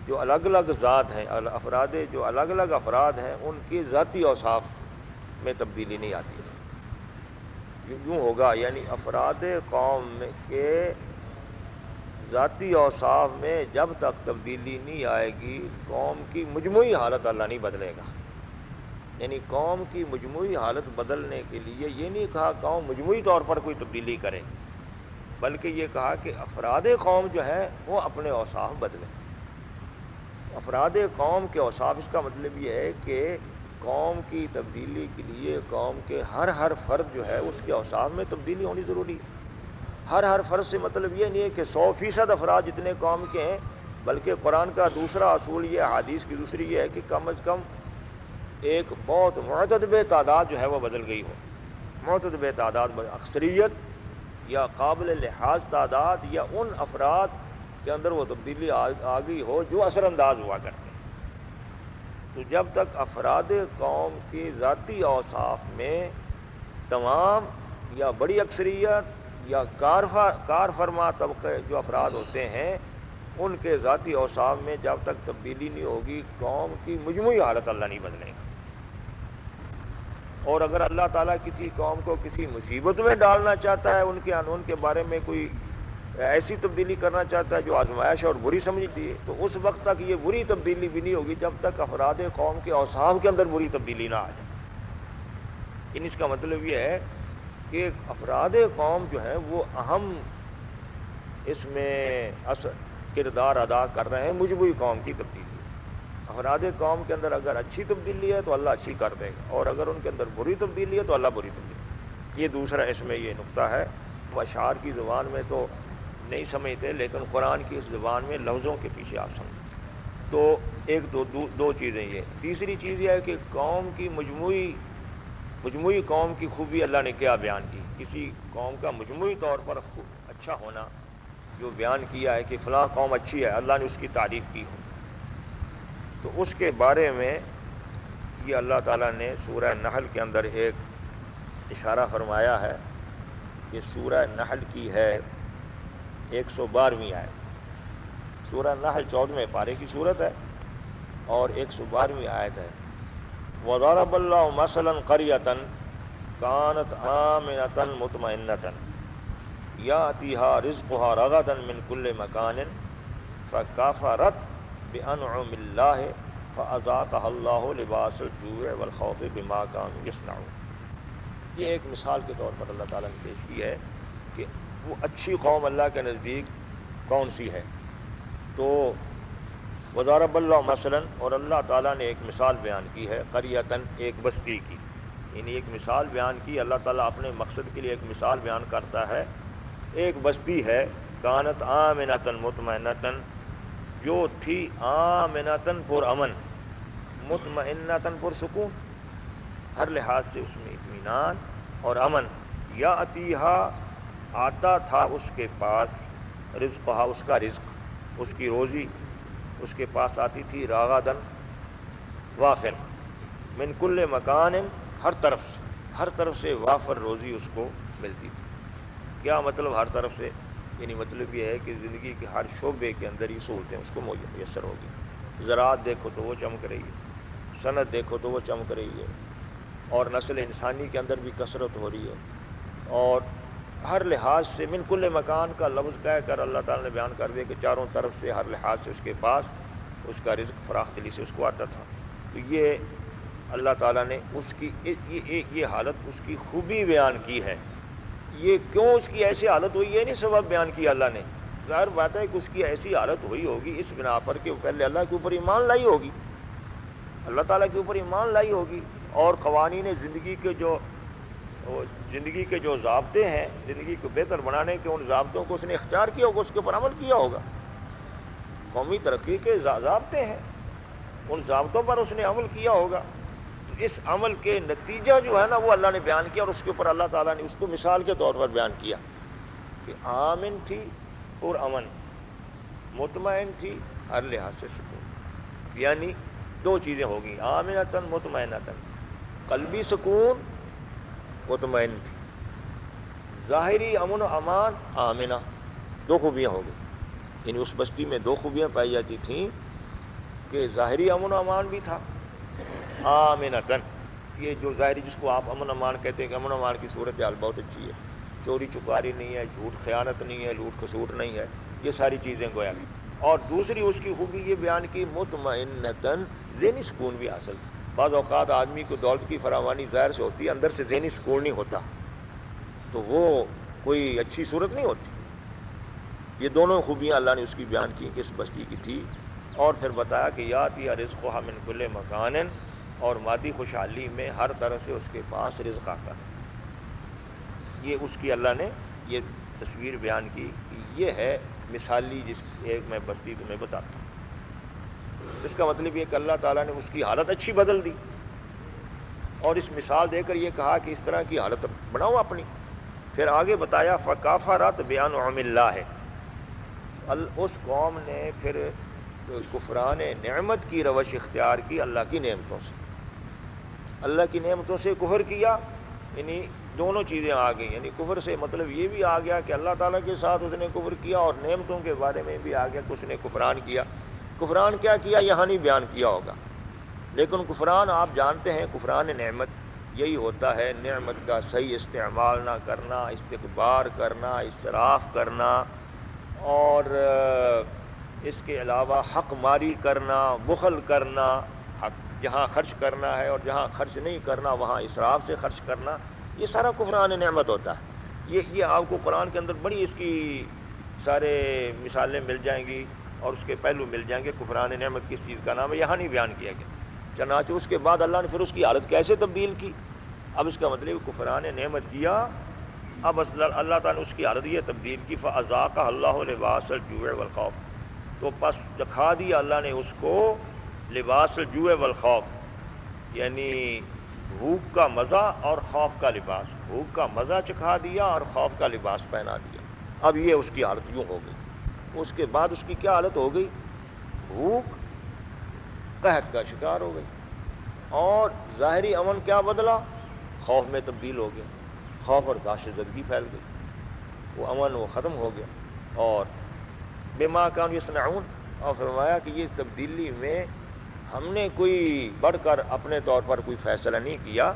جو الگ الگ ذات ہیں، افراد جو الگ الگ افراد ہیں ان کی ذاتی اوصاف میں تبدیلی نہیں آتی ہے۔ یوں ہوگا، یعنی افراد قوم کے ذاتی اوصاف میں جب تک تبدیلی نہیں آئے گی قوم کی مجموعی حالت اللہ نہیں بدلے گا۔ یعنی قوم کی مجموعی حالت بدلنے کے لیے یہ نہیں کہا قوم مجموعی طور پر کوئی تبدیلی کرے، بلکہ یہ کہا کہ افراد قوم جو ہے وہ اپنے اوصاف بدلیں۔ افراد قوم کے اوصاف، اس کا مطلب یہ ہے کہ قوم کی تبدیلی کے لیے قوم کے ہر فرد جو ہے اس کے اوصاف میں تبدیلی ہونی ضروری ہے۔ ہر فرد سے مطلب یہ نہیں ہے کہ 100% افراد جتنے قوم کے ہیں، بلکہ قرآن کا دوسرا اصول یہ، حدیث کی دوسری یہ ہے کہ کم از کم ایک بہت معتدب تعداد جو ہے وہ بدل گئی ہو۔ معتدب تعداد، اکثریت یا قابل لحاظ تعداد یا ان افراد کے اندر وہ تبدیلی آ گئی ہو جو اثر انداز ہوا کرتے ہیں۔ تو جب تک افراد قوم کے ذاتی اوصاف میں تمام یا بڑی اکثریت یا کار فرما طبقے جو افراد ہوتے ہیں ان کے ذاتی اوصاف میں جب تک تبدیلی نہیں ہوگی، قوم کی مجموعی حالت اللہ نہیں بدلے گا۔ اور اگر اللہ تعالیٰ کسی قوم کو کسی مصیبت میں ڈالنا چاہتا ہے، ان کے بارے میں کوئی ایسی تبدیلی کرنا چاہتا ہے جو آزمائش اور بری سمجھتی ہے، تو اس وقت تک یہ بری تبدیلی بھی نہیں ہوگی جب تک افراد قوم کے اوصاف کے اندر بری تبدیلی نہ آ جائے۔ اس کا مطلب یہ ہے کہ افراد قوم جو ہیں وہ اہم اس میں کردار ادا کر رہے ہیں مجموعی قوم کی تبدیلی۔ افراد قوم کے اندر اگر اچھی تبدیلی ہے تو اللہ اچھی کر دے گا، اور اگر ان کے اندر بری تبدیلی ہے تو اللہ بری تبدیلی۔ یہ دوسرا اس میں یہ نقطہ ہے۔ اشعار کی زبان میں تو نہیں سمجھتے، لیکن قرآن کی اس زبان میں لفظوں کے پیچھے آپ سمجھتے۔ تو ایک دو چیزیں یہ۔ تیسری چیز یہ ہے کہ قوم کی مجموعی قوم کی خوبی اللہ نے کیا بیان کی۔ کسی قوم کا مجموعی طور پر اچھا ہونا جو بیان کیا ہے کہ فلاں قوم اچھی ہے، اللہ نے اس کی تعریف کی ہو، تو اس کے بارے میں یہ اللہ تعالیٰ نے سورہ نحل کے اندر ایک اشارہ فرمایا ہے کہ سورہ نحل کی ہے 112ویں آیت۔ سورہ نحل 14ویں پارے کی صورت ہے اور 112ویں آیت ہے۔ وَضَرَبَ اللَّهُ مَثَلًا قَرْيَةً كَانَتْ آمِنَةً مُطْمَئِنَّةً يَأْتِيهَا رِزْقُهَا رَغَدًا مِنْ كُلِّ مَكَانٍ فَكَفَرَتْ بِأَنْعُمِ اللَّهِ فَأَذَاقَهَا اللَّهُ لِبَاسَ الْجُوعِ وَالْخَوْفِ بِمَا كَانُوا يَصْنَعُونَ۔ یہ ایک مثال کے طور پر اللہ تعالیٰ نے پیش کی ہے کہ وہ اچھی قوم اللہ کے نزدیک کون سی ہے۔ تو وَضَرَبَ اللَّهُ مَثَلًا، اور اللہ تعالیٰ نے ایک مثال بیان کی ہے، قریۃً، ایک بستی کی، یعنی ایک مثال بیان کی۔ اللہ تعالیٰ اپنے مقصد کے لیے ایک مثال بیان کرتا ہے۔ ایک بستی ہے، کانت آمنۃ مطمئنۃ، جو تھی آمنۃ پرامن، مطمئنۃ پرسکون، ہر لحاظ سے اس میں اطمینان اور امن۔ یاتیہا، آتا تھا اس کے پاس، رزقہا، اس کا رزق، اس کی روزی اس کے پاس آتی تھی، راغدن، وافر، من کل مکان، ہر طرف سے وافر روزی اس کو ملتی تھی۔ کیا مطلب ہر طرف سے؟ یعنی مطلب یہ ہے کہ زندگی کے ہر شعبے کے اندر یہ سہولتیں اس کو میسر ہوگی۔ زراعت دیکھو تو وہ چمک رہی ہے، صنعت دیکھو تو وہ چمک رہی ہے، اور نسل انسانی کے اندر بھی کثرت ہو رہی ہے، اور ہر لحاظ سے من کل مکان کا لفظ کہہ کر اللہ تعالیٰ نے بیان کر دیا کہ چاروں طرف سے ہر لحاظ سے اس کے پاس اس کا رزق فراخ دلی سے اس کو آتا تھا۔ تو یہ اللہ تعالیٰ نے اس کی یہ حالت، اس کی خوبی بیان کی ہے۔ یہ کیوں اس کی ایسی حالت ہوئی، یہ نہیں سبب بیان کیا اللہ نے۔ ظاہر بات ہے کہ اس کی ایسی حالت ہوئی ہوگی اس بنا پر کہ پہلے اللہ کے اوپر ایمان لائی ہوگی، اللہ تعالیٰ کے اوپر ایمان لائی ہوگی، اور قوانین زندگی کے جو ضابطے ہیں زندگی کو بہتر بنانے کے، ان ضابطوں کو اس نے اختیار کیا ہوگا، اس کے اوپر عمل کیا ہوگا۔ قومی ترقی کے ضابطے ہیں، ان ضابطوں پر اس نے عمل کیا ہوگا۔ تو اس عمل کے نتیجہ جو ہے نا وہ اللہ نے بیان کیا، اور اس کے اوپر اللہ تعالیٰ نے اس کو مثال کے طور پر بیان کیا کہ آمن تھی اور امن، مطمئن تھی، ہر لحاظ سے سکون۔ یعنی دو چیزیں ہوگی، آمنتاً مطمئنتاً، قلبی سکون، مطمئن تھی، ظاہری امن و امان، آمنہ، دو خوبیاں ہو گئی۔ یعنی اس بستی میں دو خوبیاں پائی جاتی تھیں کہ ظاہری امن و امان بھی تھا، آمنتاً، یہ جو ظاہری جس کو آپ امن و امان کہتے ہیں کہ امن و امان کی صورتحال بہت اچھی ہے، چوری چکاری نہیں ہے، جھوٹ خیانت نہیں ہے، لوٹ کھسوٹ نہیں ہے، یہ ساری چیزیں گویا گئی۔ اور دوسری اس کی خوبی یہ بیان کی، مطمئنتاً، ذہنی سکون بھی حاصل تھا۔ بعض اوقات آدمی کو دولت کی فراوانی ظاہر سے ہوتی ہے، اندر سے ذہنی سکون نہیں ہوتا، تو وہ کوئی اچھی صورت نہیں ہوتی۔ یہ دونوں خوبیاں اللہ نے اس کی بیان کی کہ اس بستی کی تھی، اور پھر بتایا کہ یاتی رزقھا من کل مکان، اور مادی خوشحالی میں ہر طرح سے اس کے پاس رزق آتا تھا. یہ اس کی اللہ نے یہ تصویر بیان کی کہ یہ ہے مثالی جس ایک میں بستی تمہیں بتاتا ہوں. اس کا مطلب یہ کہ اللہ تعالیٰ نے اس کی حالت اچھی بدل دی اور اس مثال دے کر یہ کہا کہ اس طرح کی حالت بناؤ اپنی. پھر آگے بتایا فکافرت بانعم اللہ ہے. اس قوم نے پھر کفران نعمت کی روش اختیار کی اللہ کی نعمتوں سے. اللہ کی نعمتوں سے کفر کیا، یعنی دونوں چیزیں آ گئیں. یعنی کفر سے مطلب یہ بھی آ گیا کہ اللہ تعالیٰ کے ساتھ اس نے کفر کیا، اور نعمتوں کے بارے میں بھی آ گیا کہ اس نے کفران کیا. کفران کیا کیا یہاں نہیں بیان کیا ہوگا، لیکن کفران آپ جانتے ہیں، کفران نعمت یہی ہوتا ہے نعمت کا صحیح استعمال نہ کرنا، استکبار کرنا، اسراف کرنا، اور اس کے علاوہ حق ماری کرنا، بخل کرنا. حق جہاں خرچ کرنا ہے اور جہاں خرچ نہیں کرنا وہاں اسراف سے خرچ کرنا، یہ سارا کفران نعمت ہوتا ہے. یہ آپ کو قرآن کے اندر بڑی اس کی سارے مثالیں مل جائیں گی اور اس کے پہلو مل جائیں گے. کفران نعمت کس چیز کا نام ہے یہاں نہیں بیان کیا گیا. چنانچہ اس کے بعد اللہ نے پھر اس کی حالت کیسے تبدیل کی. اب اس کا مطلب کفران نعمت کیا، اب اللہ تعالیٰ نے اس کی حالت یہ تبدیل کی. فَأَذَاقَهَا اللَّهُ لِبَاسَ الْجُوعِ وَالْخَوْفِ، تو پس چکھا دیا اللہ نے اس کو لباس الجوع والخوف، یعنی بھوک کا مزہ اور خوف کا لباس. بھوک کا مزہ چکھا دیا اور خوف کا لباس پہنا دیا. اب یہ اس کی حالت یوں ہو گئی. اس کے بعد اس کی کیا حالت ہو گئی؟ بھوک قحط کا شکار ہو گئی، اور ظاہری امن کیا بدلا؟ خوف میں تبدیل ہو گیا. خوف اور دہشت زدگی پھیل گئی، وہ امن وہ ختم ہو گیا. اور بما کانوا یصنعون، اور فرمایا کہ یہ تبدیلی میں ہم نے کوئی بڑھ کر اپنے طور پر کوئی فیصلہ نہیں کیا.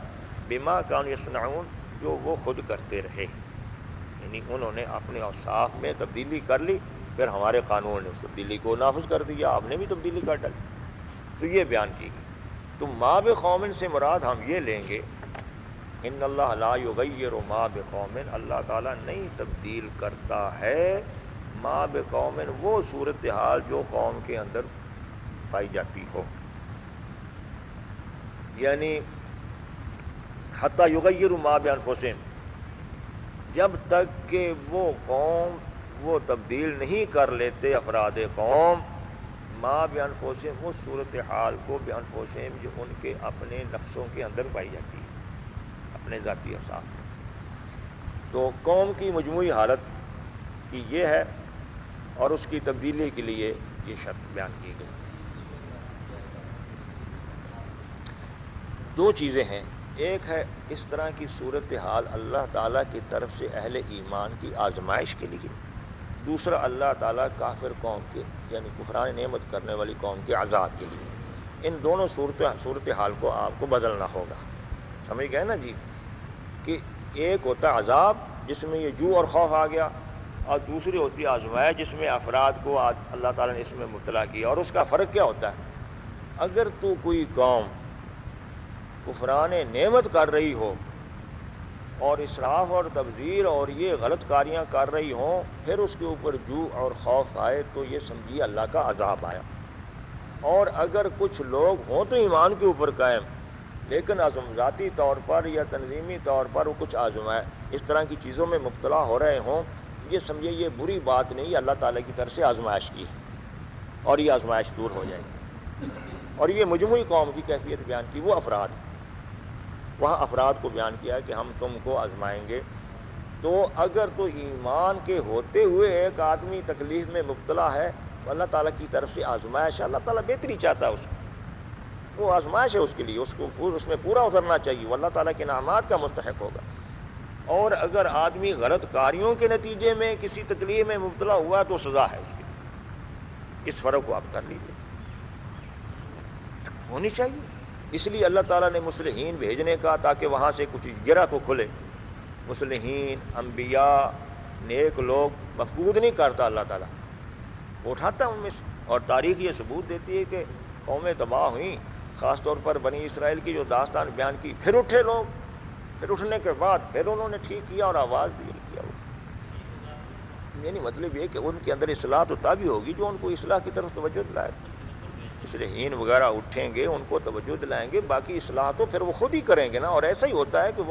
بما کانوا یصنعون، جو وہ خود کرتے رہے، یعنی انہوں نے اپنے اوصاف میں تبدیلی کر لی، پھر ہمارے قانون نے اس تبدیلی کو نافذ کر دیا، آپ نے بھی تبدیلی کر ڈالی. تو یہ بیان کی گئی. تو ما بقوم سے مراد ہم یہ لیں گے، ان اللہ لا یغیر ما بقوم، اللہ تعالیٰ نہیں تبدیل کرتا ہے ما بقوم، وہ صورتحال جو قوم کے اندر پائی جاتی ہو. یعنی حتی یغیروا ما بانفسہم، جب تک کہ وہ قوم وہ تبدیل نہیں کر لیتے افراد قوم ما بانفسہم، اس صورتحال کو بانفسہم جو ان کے اپنے نفسوں کے اندر پائی جاتی ہے، اپنے ذاتی اوصاف میں. تو قوم کی مجموعی حالت کی یہ ہے، اور اس کی تبدیلی کے لیے یہ شرط بیان کی گئی. دو چیزیں ہیں، ایک ہے اس طرح کی صورتحال اللہ تعالیٰ کی طرف سے اہل ایمان کی آزمائش کے لیے، دوسرا اللہ تعالیٰ کافر قوم کے یعنی کفران نعمت کرنے والی قوم کے عذاب کے لیے. ان دونوں صورتحال کو آپ کو بدلنا ہوگا. سمجھ گئے نا جی، کہ ایک ہوتا ہے عذاب جس میں یہ جو اور خوف آ گیا، اور دوسری ہوتی ہے آزمائش جس میں افراد کو اللہ تعالیٰ نے اس میں مبتلا کیا. اور اس کا فرق کیا ہوتا ہے؟ اگر تو کوئی قوم کفران نعمت کر رہی ہو اور اسراف اور تبذیر اور یہ غلط کاریاں کر رہی ہوں، پھر اس کے اوپر جو اور خوف آئے تو یہ سمجھیے اللہ کا عذاب آیا. اور اگر کچھ لوگ ہوں تو ایمان کے اوپر قائم، لیکن ذاتی طور پر یا تنظیمی طور پر وہ کچھ اس طرح کی چیزوں میں مبتلا ہو رہے ہوں، یہ سمجھیے یہ بری بات نہیں، یہ اللہ تعالیٰ کی طرف سے آزمائش کی ہے، اور یہ آزمائش دور ہو جائے گی. اور یہ مجموعی قوم کی کیفیت بیان کی، وہ افراد، وہاں افراد کو بیان کیا کہ ہم تم کو آزمائیں گے. تو اگر تو ایمان کے ہوتے ہوئے ایک آدمی تکلیف میں مبتلا ہے تو اللہ تعالیٰ کی طرف سے آزمائش، اللہ تعالیٰ بہتری چاہتا ہے اس کو، وہ آزمائش ہے اس کے لیے، اس کو اس میں پورا اترنا چاہیے، وہ اللہ تعالیٰ کے انعامات کا مستحق ہوگا. اور اگر آدمی غلط کاریوں کے نتیجے میں کسی تکلیف میں مبتلا ہوا تو سزا ہے اس کی. اس فرق کو آپ کر لیجیے، ہونی چاہیے. اس لیے اللہ تعالیٰ نے مصلحین بھیجنے کا تاکہ وہاں سے کچھ گرہ تو کھلے. مصلحین، انبیاء، نیک لوگ مفقود نہیں کرتا اللہ تعالیٰ، وہ اٹھاتا ہے ان میں سے. اور تاریخ یہ ثبوت دیتی ہے کہ قومیں تباہ ہوئیں، خاص طور پر بنی اسرائیل کی جو داستان بیان کی، پھر اٹھے لوگ، پھر اٹھنے کے بعد پھر انہوں نے ٹھیک کیا اور آواز دی کیا. یعنی مطلب یہ کہ ان کے اندر اصلاح تو تابع ہوگی جو ان کو اصلاح کی طرف توجہ دلائے. مصلحین وغیرہ اٹھیں گے، ان کو توجہ دلائیں گے، باقی اصلاح تو پھر وہ خود ہی کریں گے نا۔ اور ایسا ہی ہوتا ہے کہ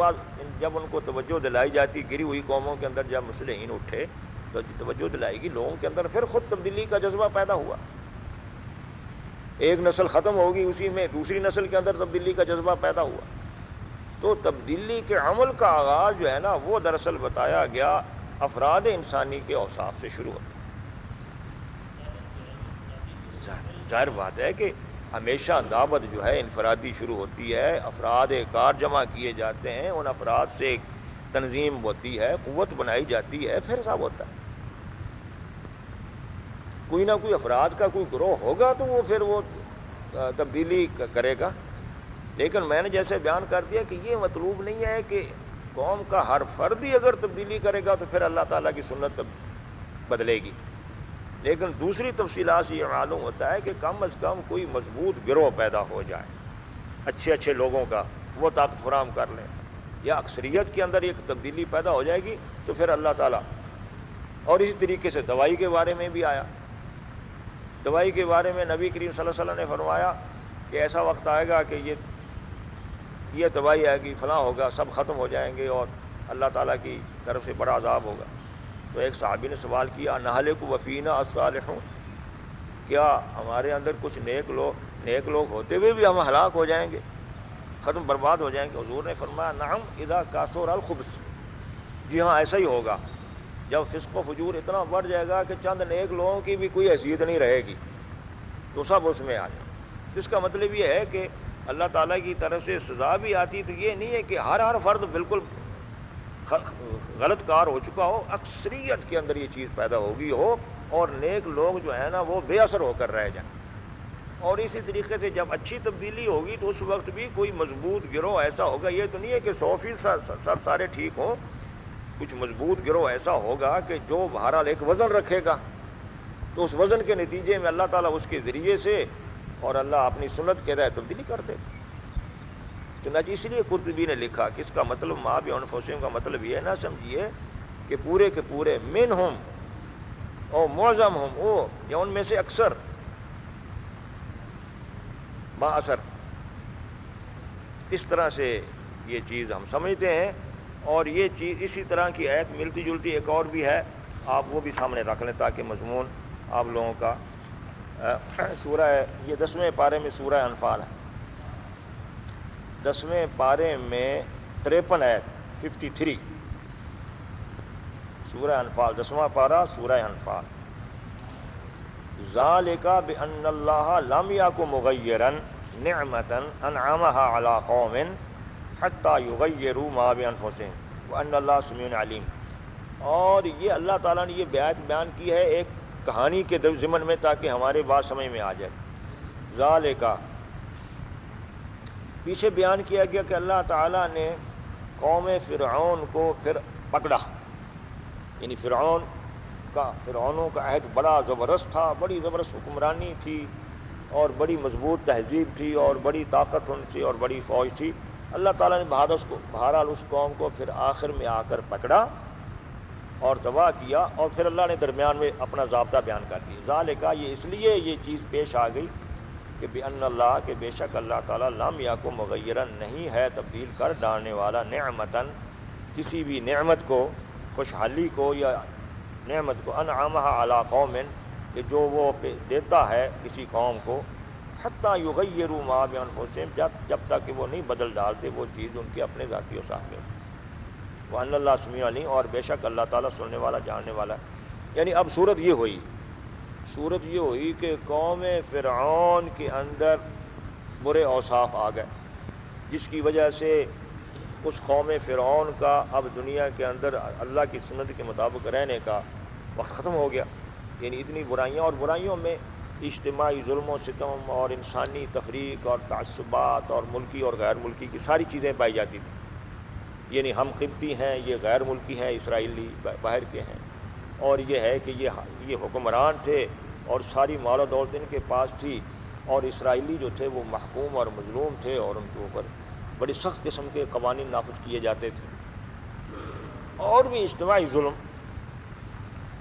جب ان کو توجہ دلائی جاتی، گری ہوئی قوموں کے اندر جب مصلحین اٹھے تو توجہ دلائی گی، لوگوں کے اندر پھر خود تبدیلی کا جذبہ پیدا ہوا۔ ایک نسل ختم ہوگی، اسی میں دوسری نسل کے اندر تبدیلی کا جذبہ پیدا ہوا۔ تو تبدیلی کے عمل کا آغاز جو ہے نا، وہ دراصل بتایا گیا افراد انسانی کے اوصاف سے شروع ہوتا ہے۔ ظاہر بات ہے کہ ہمیشہ دعوت جو ہے انفرادی شروع ہوتی ہے، افراد کار جمع کیے جاتے ہیں، ان افراد سے ایک تنظیم ہوتی ہے، قوت بنائی جاتی ہے، پھر سب ہوتا ہے۔ کوئی نہ کوئی افراد کا کوئی گروہ ہوگا تو وہ پھر وہ تبدیلی کرے گا۔ لیکن میں نے جیسے بیان کر دیا کہ یہ مطلوب نہیں ہے کہ قوم کا ہر فرد ہی اگر تبدیلی کرے گا تو پھر اللہ تعالیٰ کی سنت بدلے گی۔ لیکن دوسری تفصیلات سے یہ معلوم ہوتا ہے کہ کم از کم کوئی مضبوط گروہ پیدا ہو جائے، اچھے لوگوں کا، وہ طاقت فراہم کر لیں، یا اکثریت کے اندر ایک تبدیلی پیدا ہو جائے گی تو پھر اللہ تعالیٰ۔ اور اسی طریقے سے دوائی کے بارے میں بھی آیا، دوائی کے بارے میں نبی کریم صلی اللہ علیہ وسلم نے فرمایا کہ ایسا وقت آئے گا کہ یہ دوائی آئے گی، فلاں ہوگا، سب ختم ہو جائیں گے اور اللہ تعالیٰ کی طرف سے بڑا عذاب ہوگا۔ تو ایک صحابی نے سوال کیا، نہلک وفینا الصالحون، کیا ہمارے اندر کچھ نیک لوگ ہوتے ہوئے بھی ہم ہلاک ہو جائیں گے، ختم برباد ہو جائیں گے؟ حضور نے فرمایا نعم اذا کثر الخبث، جی ہاں ایسا ہی ہوگا، جب فسق و فجور اتنا بڑھ جائے گا کہ چند نیک لوگوں کی بھی کوئی حیثیت نہیں رہے گی تو سب اس میں آ جائیں۔ تو اس کا مطلب یہ ہے کہ اللہ تعالیٰ کی طرف سے سزا بھی آتی، تو یہ نہیں ہے کہ ہر فرد بالکل غلط کار ہو چکا ہو، اکثریت کے اندر یہ چیز پیدا ہوگی ہو اور نیک لوگ جو ہے نا وہ بے اثر ہو کر رہ جائیں۔ اور اسی طریقے سے جب اچھی تبدیلی ہوگی تو اس وقت بھی کوئی مضبوط گروہ ایسا ہوگا، یہ تو نہیں ہے کہ 100% سارے ٹھیک ہوں، کچھ مضبوط گروہ ایسا ہوگا کہ جو بہرحال ایک وزن رکھے گا، تو اس وزن کے نتیجے میں اللہ تعالیٰ اس کے ذریعے سے اور اللہ اپنی سنت کے تحت تبدیلی کر دے گا۔ چنانچہ اس لیے قرطبی نے لکھا کہ اس کا مطلب ما بانفسہم کا مطلب یہ نہ سمجھیے کہ پورے کے پورے منہم اور معظمہم، وہ یا ان میں سے اکثر، با اثر، اس طرح سے یہ چیز ہم سمجھتے ہیں۔ اور یہ چیز اسی طرح کی آیت ملتی جلتی ایک اور بھی ہے، آپ وہ بھی سامنے رکھ لیں تاکہ مضمون آپ لوگوں کا سورہ، یہ 10ویں پارے میں سورہ انفال ہے، 10ویں پارے میں 53 آیت 53، سورہ انفال 10واں پارہ سورہ انفال۔ ذالک بأن اللہ لم یک مغیرا نعمتا انعمها علی قوم حتی یغیروا ما بانفسہم وان اللہ سمیع علیم۔ اور یہ اللہ تعالیٰ نے یہ بیان کی ہے ایک کہانی کے ضمن میں تاکہ ہمارے بات سمجھ میں آ جائے۔ ذالک، پیچھے بیان کیا گیا کہ اللہ تعالیٰ نے قوم فرعون کو پھر پکڑا، یعنی فرعونوں کا عہد بڑا زبردست تھا، بڑی زبردست حکمرانی تھی اور بڑی مضبوط تہذیب تھی اور بڑی طاقت ان سے اور بڑی فوج تھی۔ اللہ تعالیٰ نے بہرحال اس قوم کو پھر آخر میں آ کر پکڑا اور تباہ کیا، اور پھر اللہ نے درمیان میں اپنا ضابطہ بیان کر دیا۔ ذالکہ، یہ اس لیے یہ چیز پیش آ گئی کہ بأن اللہ، کہ بے شک اللہ تعالیٰ لم یک مغیرن، نہیں ہے تبدیل کر ڈالنے والا، نعمتاً، کسی بھی نعمت کو، خوشحالی کو یا نعمت کو، انعمها علی قوم، کہ جو وہ دیتا ہے کسی قوم کو، حتی یغیروا ما بانفسہم، جب تک کہ وہ نہیں بدل ڈالتے وہ چیز ان کے اپنے ذاتی اوصاف میں ہوتی ہے۔ وان اللہ سمیع علیم، اور بے شک اللہ تعالیٰ سننے والا جاننے والا ہے۔ یعنی اب صورت یہ ہوئی کہ قوم فرعون کے اندر برے اوصاف آ گئے، جس کی وجہ سے اس قوم فرعون کا اب دنیا کے اندر اللہ کی سنت کے مطابق رہنے کا وقت ختم ہو گیا۔ یعنی اتنی برائیاں، اور برائیوں میں اجتماعی ظلم و ستم اور انسانی تفریق اور تعصبات اور ملکی اور غیر ملکی کی ساری چیزیں پائی جاتی تھیں۔ یعنی ہم قبطی ہیں، یہ غیر ملکی ہیں، اسرائیلی باہر کے ہیں، اور یہ ہے کہ یہ حکمران تھے اور ساری مال و دولت ان کے پاس تھی، اور اسرائیلی جو تھے وہ محکوم اور مظلوم تھے اور ان کے اوپر بڑی سخت قسم کے قوانین نافذ کیے جاتے تھے، اور بھی اجتماعی ظلم۔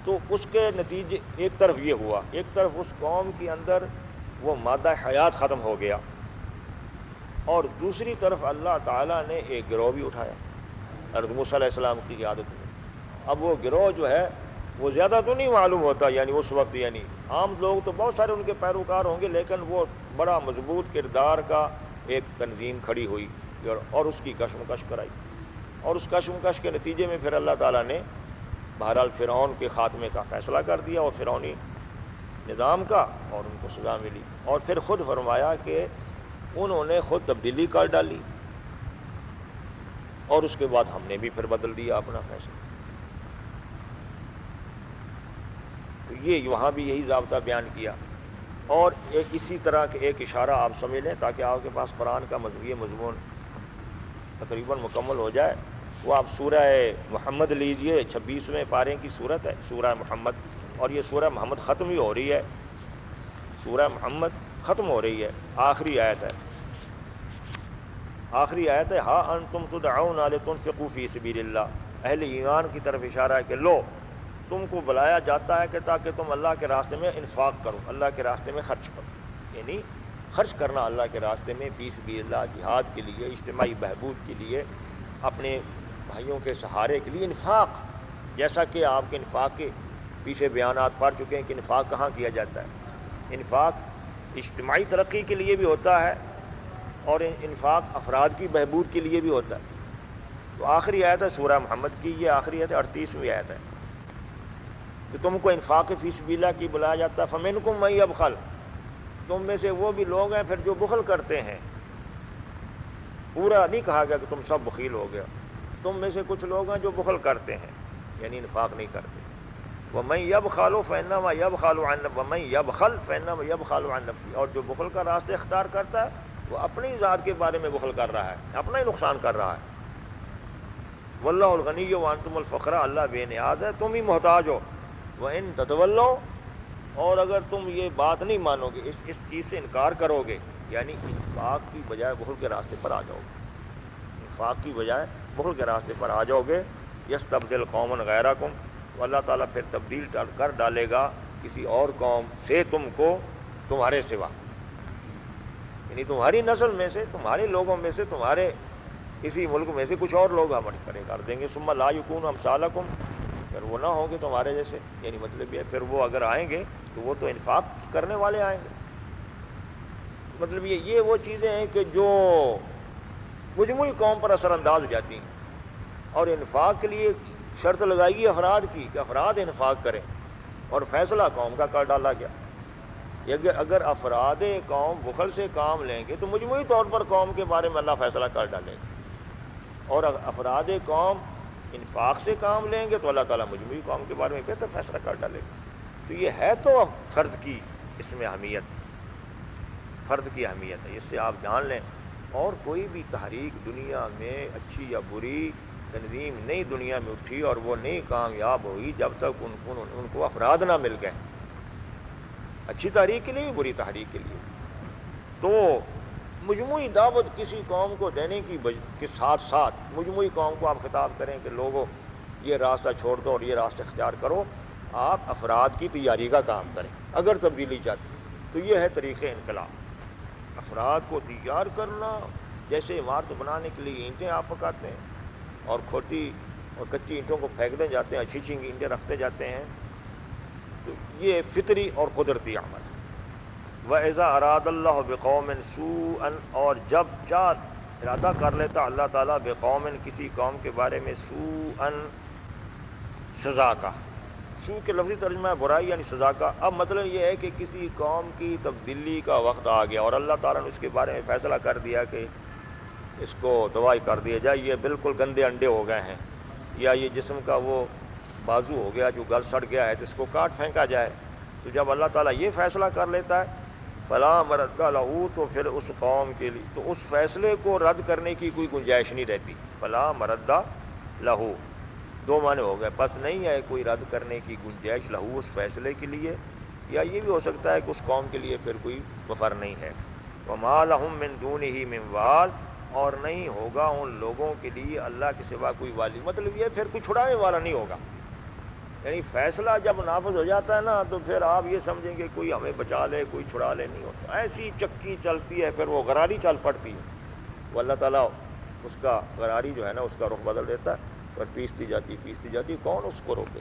تو اس کے نتیجے ایک طرف یہ ہوا، ایک طرف اس قوم کے اندر وہ مادہ حیات ختم ہو گیا، اور دوسری طرف اللہ تعالیٰ نے ایک گروہ بھی اٹھایا حضرت موسیٰ علیہ السلام کی قیادت میں۔ اب وہ گروہ جو ہے وہ زیادہ تو نہیں معلوم ہوتا، یعنی اس وقت یعنی عام لوگ تو بہت سارے ان کے پیروکار ہوں گے، لیکن وہ بڑا مضبوط کردار کا ایک تنظیم کھڑی ہوئی اور اس کی کشمکش کرائی، اور اس کشمکش کے نتیجے میں پھر اللہ تعالیٰ نے بہرحال فرعون کے خاتمے کا فیصلہ کر دیا اور فرعونی نظام کا، اور ان کو سزا ملی، اور پھر خود فرمایا کہ انہوں نے خود تبدیلی کر ڈالی، اور اس کے بعد ہم نے بھی پھر بدل دیا اپنا فیصلہ۔ تو یہ وہاں بھی یہی ضابطہ بیان کیا، اور ایک اسی طرح کے ایک اشارہ آپ سمجھ لیں تاکہ آپ کے پاس قرآن کا یہ مضمون تقریباً مکمل ہو جائے۔ وہ آپ سورہ محمد لیجئے، 26ویں پارے کی صورت ہے سورہ محمد، اور یہ سورہ محمد ختم ہی ہو رہی ہے، سورہ محمد ختم ہو رہی ہے، آخری آیت ہے، آخری آیت ہے، ہا انتم تدعون لتنفقوا فی سبیل اللہ۔ اہل ایمان کی طرف اشارہ ہے کہ لو، تم کو بلایا جاتا ہے کہ تاکہ تم اللہ کے راستے میں انفاق کرو، اللہ کے راستے میں خرچ کرو، یعنی خرچ کرنا اللہ کے راستے میں فی سبیل اللہ، جہاد کے لیے، اجتماعی بہبود کے لیے، اپنے بھائیوں کے سہارے کے لیے انفاق۔ جیسا کہ آپ کے انفاق کے پیچھے بیانات پڑھ چکے ہیں کہ انفاق کہاں کیا جاتا ہے، انفاق اجتماعی ترقی کے لیے بھی ہوتا ہے، اور انفاق افراد کی بہبود کے لیے بھی ہوتا ہے۔ تو آخری آیت ہے سورہ محمد کی، یہ آخری آیت ہے، 38ویں آیت ہے کہ تم کو انفاق فی سبیل اللہ کی بلایا جاتا ہے، فمنکم من یبخل، تم میں سے وہ بھی لوگ ہیں پھر جو بخل کرتے ہیں۔ پورا نہیں کہا گیا کہ تم سب بخیل ہو گیا، تم میں سے کچھ لوگ ہیں جو بخل کرتے ہیں، یعنی انفاق نہیں کرتے۔ وَمَن يَبْخَلُ فَإِنَّمَا يَبْخَلُ عَن وَمَن يَبْخَلْ فَإِنَّمَا يَبْخَلُ عَن نَفْسِهِ، اور جو بخل کا راستہ اختیار کرتا ہے وہ اپنی ذات کے بارے میں بخل کر رہا ہے، اپنا ہی نقصان کر رہا ہے۔ واللہ الغنی وانتم الفقراء، اللہ بے نیاز ہے، تم ہی محتاج ہو۔ وَإِن تَتَوَلَّوْا، اور اگر تم یہ بات نہیں مانو گے، اس چیز سے انکار کرو گے، یعنی انفاق کی بجائے بخل کے راستے پر آ جاؤ گے، انفاق کی بجائے بخل کے راستے پر آ جاؤ گے، یستبدل قوما غیرکم، اللہ تعالیٰ پھر تبدیل کر ڈالے گا کسی اور قوم سے تم کو تمہارے سوا، یعنی تمہاری نسل میں سے، تمہارے لوگوں میں سے، تمہارے اسی ملک میں سے کچھ اور لوگ عمل کر دیں گے، ثم لا یکونوا امثالکم، پھر وہ نہ ہوں گے تمہارے جیسے، یعنی مطلب یہ پھر وہ اگر آئیں گے تو وہ تو انفاق کرنے والے آئیں گے۔ مطلب یہ وہ چیزیں ہیں کہ جو مجموعی قوم پر اثر انداز ہو جاتی ہیں، اور انفاق کے لیے شرط لگائی گئی افراد کی کہ افراد انفاق کریں، اور فیصلہ قوم کا کر ڈالا گیا۔ اگر افراد قوم بخل سے کام لیں گے تو مجموعی طور پر قوم کے بارے میں اللہ فیصلہ کر ڈالے گا، اور افراد قوم انفاق سے کام لیں گے تو اللہ تعالیٰ مجموعی قوم کے بارے میں بہتر فیصلہ کر ڈالے گا۔ تو یہ ہے تو فرد کی اس میں اہمیت، فرد کی اہمیت ہے، اس سے آپ جان لیں۔ اور کوئی بھی تحریک دنیا میں اچھی یا بری تنظیم نہیں دنیا میں اٹھی اور وہ نہیں کامیاب ہوئی جب تک ان کو افراد نہ مل گئے، اچھی تحریک کے لیے بری تحریک کے لیے۔ تو مجموعی دعوت کسی قوم کو دینے کے ساتھ ساتھ مجموعی قوم کو آپ خطاب کریں کہ لوگوں یہ راستہ چھوڑ دو اور یہ راستہ اختیار کرو، آپ افراد کی تیاری کا کام کریں اگر تبدیلی چاہتے ہیں۔ تو یہ ہے طریقہ انقلاب، افراد کو تیار کرنا، جیسے عمارت بنانے کے لیے اینٹیں آپ پکاتے ہیں اور کھوٹی اور کچی اینٹوں کو پھینکنے جاتے ہیں، اچھی اچھی اینٹیں رکھتے جاتے ہیں، تو یہ فطری اور قدرتی عمل ہے۔ وَإِذَا أَرَادَ اللَّهُ بِقَوْمٍ سُوءًا، اور جب چاہ ارادہ کر لیتا اللہ تعالیٰ بقوم، کسی قوم کے بارے میں، سوءً سزا کا، سوء کے لفظی ترجمہ ہے برائی یعنی سزا کا۔ اب مطلب یہ ہے کہ کسی قوم کی تبدیلی کا وقت آ گیا اور اللہ تعالیٰ نے اس کے بارے میں فیصلہ کر دیا کہ اس کو تباہی کر دیا جائے، یہ بالکل گندے انڈے ہو گئے ہیں، یا یہ جسم کا وہ بازو ہو گیا جو گل سڑ گیا ہے تو اس کو کاٹ پھینکا جائے۔ تو جب اللہ تعالیٰ یہ فیصلہ کر لیتا ہے فلا مرد لہ، تو پھر اس قوم کے لیے تو اس فیصلے کو رد کرنے کی کوئی گنجائش نہیں رہتی۔ فلا مرد لہ، دو معنی ہو گئے، پس نہیں ہے کوئی رد کرنے کی گنجائش لہو اس فیصلے کے لیے، یا یہ بھی ہو سکتا ہے کہ اس قوم کے لیے پھر کوئی مفر نہیں ہے۔ وما لہم من دونہ من وال، اور نہیں ہوگا ان لوگوں کے لیے اللہ کے سوا کوئی والی، مطلب یہ پھر کوئی چھڑانے والا نہیں ہوگا، یعنی فیصلہ جب نافذ ہو جاتا ہے نا تو پھر آپ یہ سمجھیں کہ کوئی ہمیں بچا لے کوئی چھڑا لے، نہیں ہوتا، ایسی چکی چلتی ہے، پھر وہ غراری چل پڑتی ہے، وہ اللہ تعالیٰ اس کا غراری جو ہے نا اس کا رخ بدل دیتا ہے، اور پیستی جاتی، کون اس کو روکے؟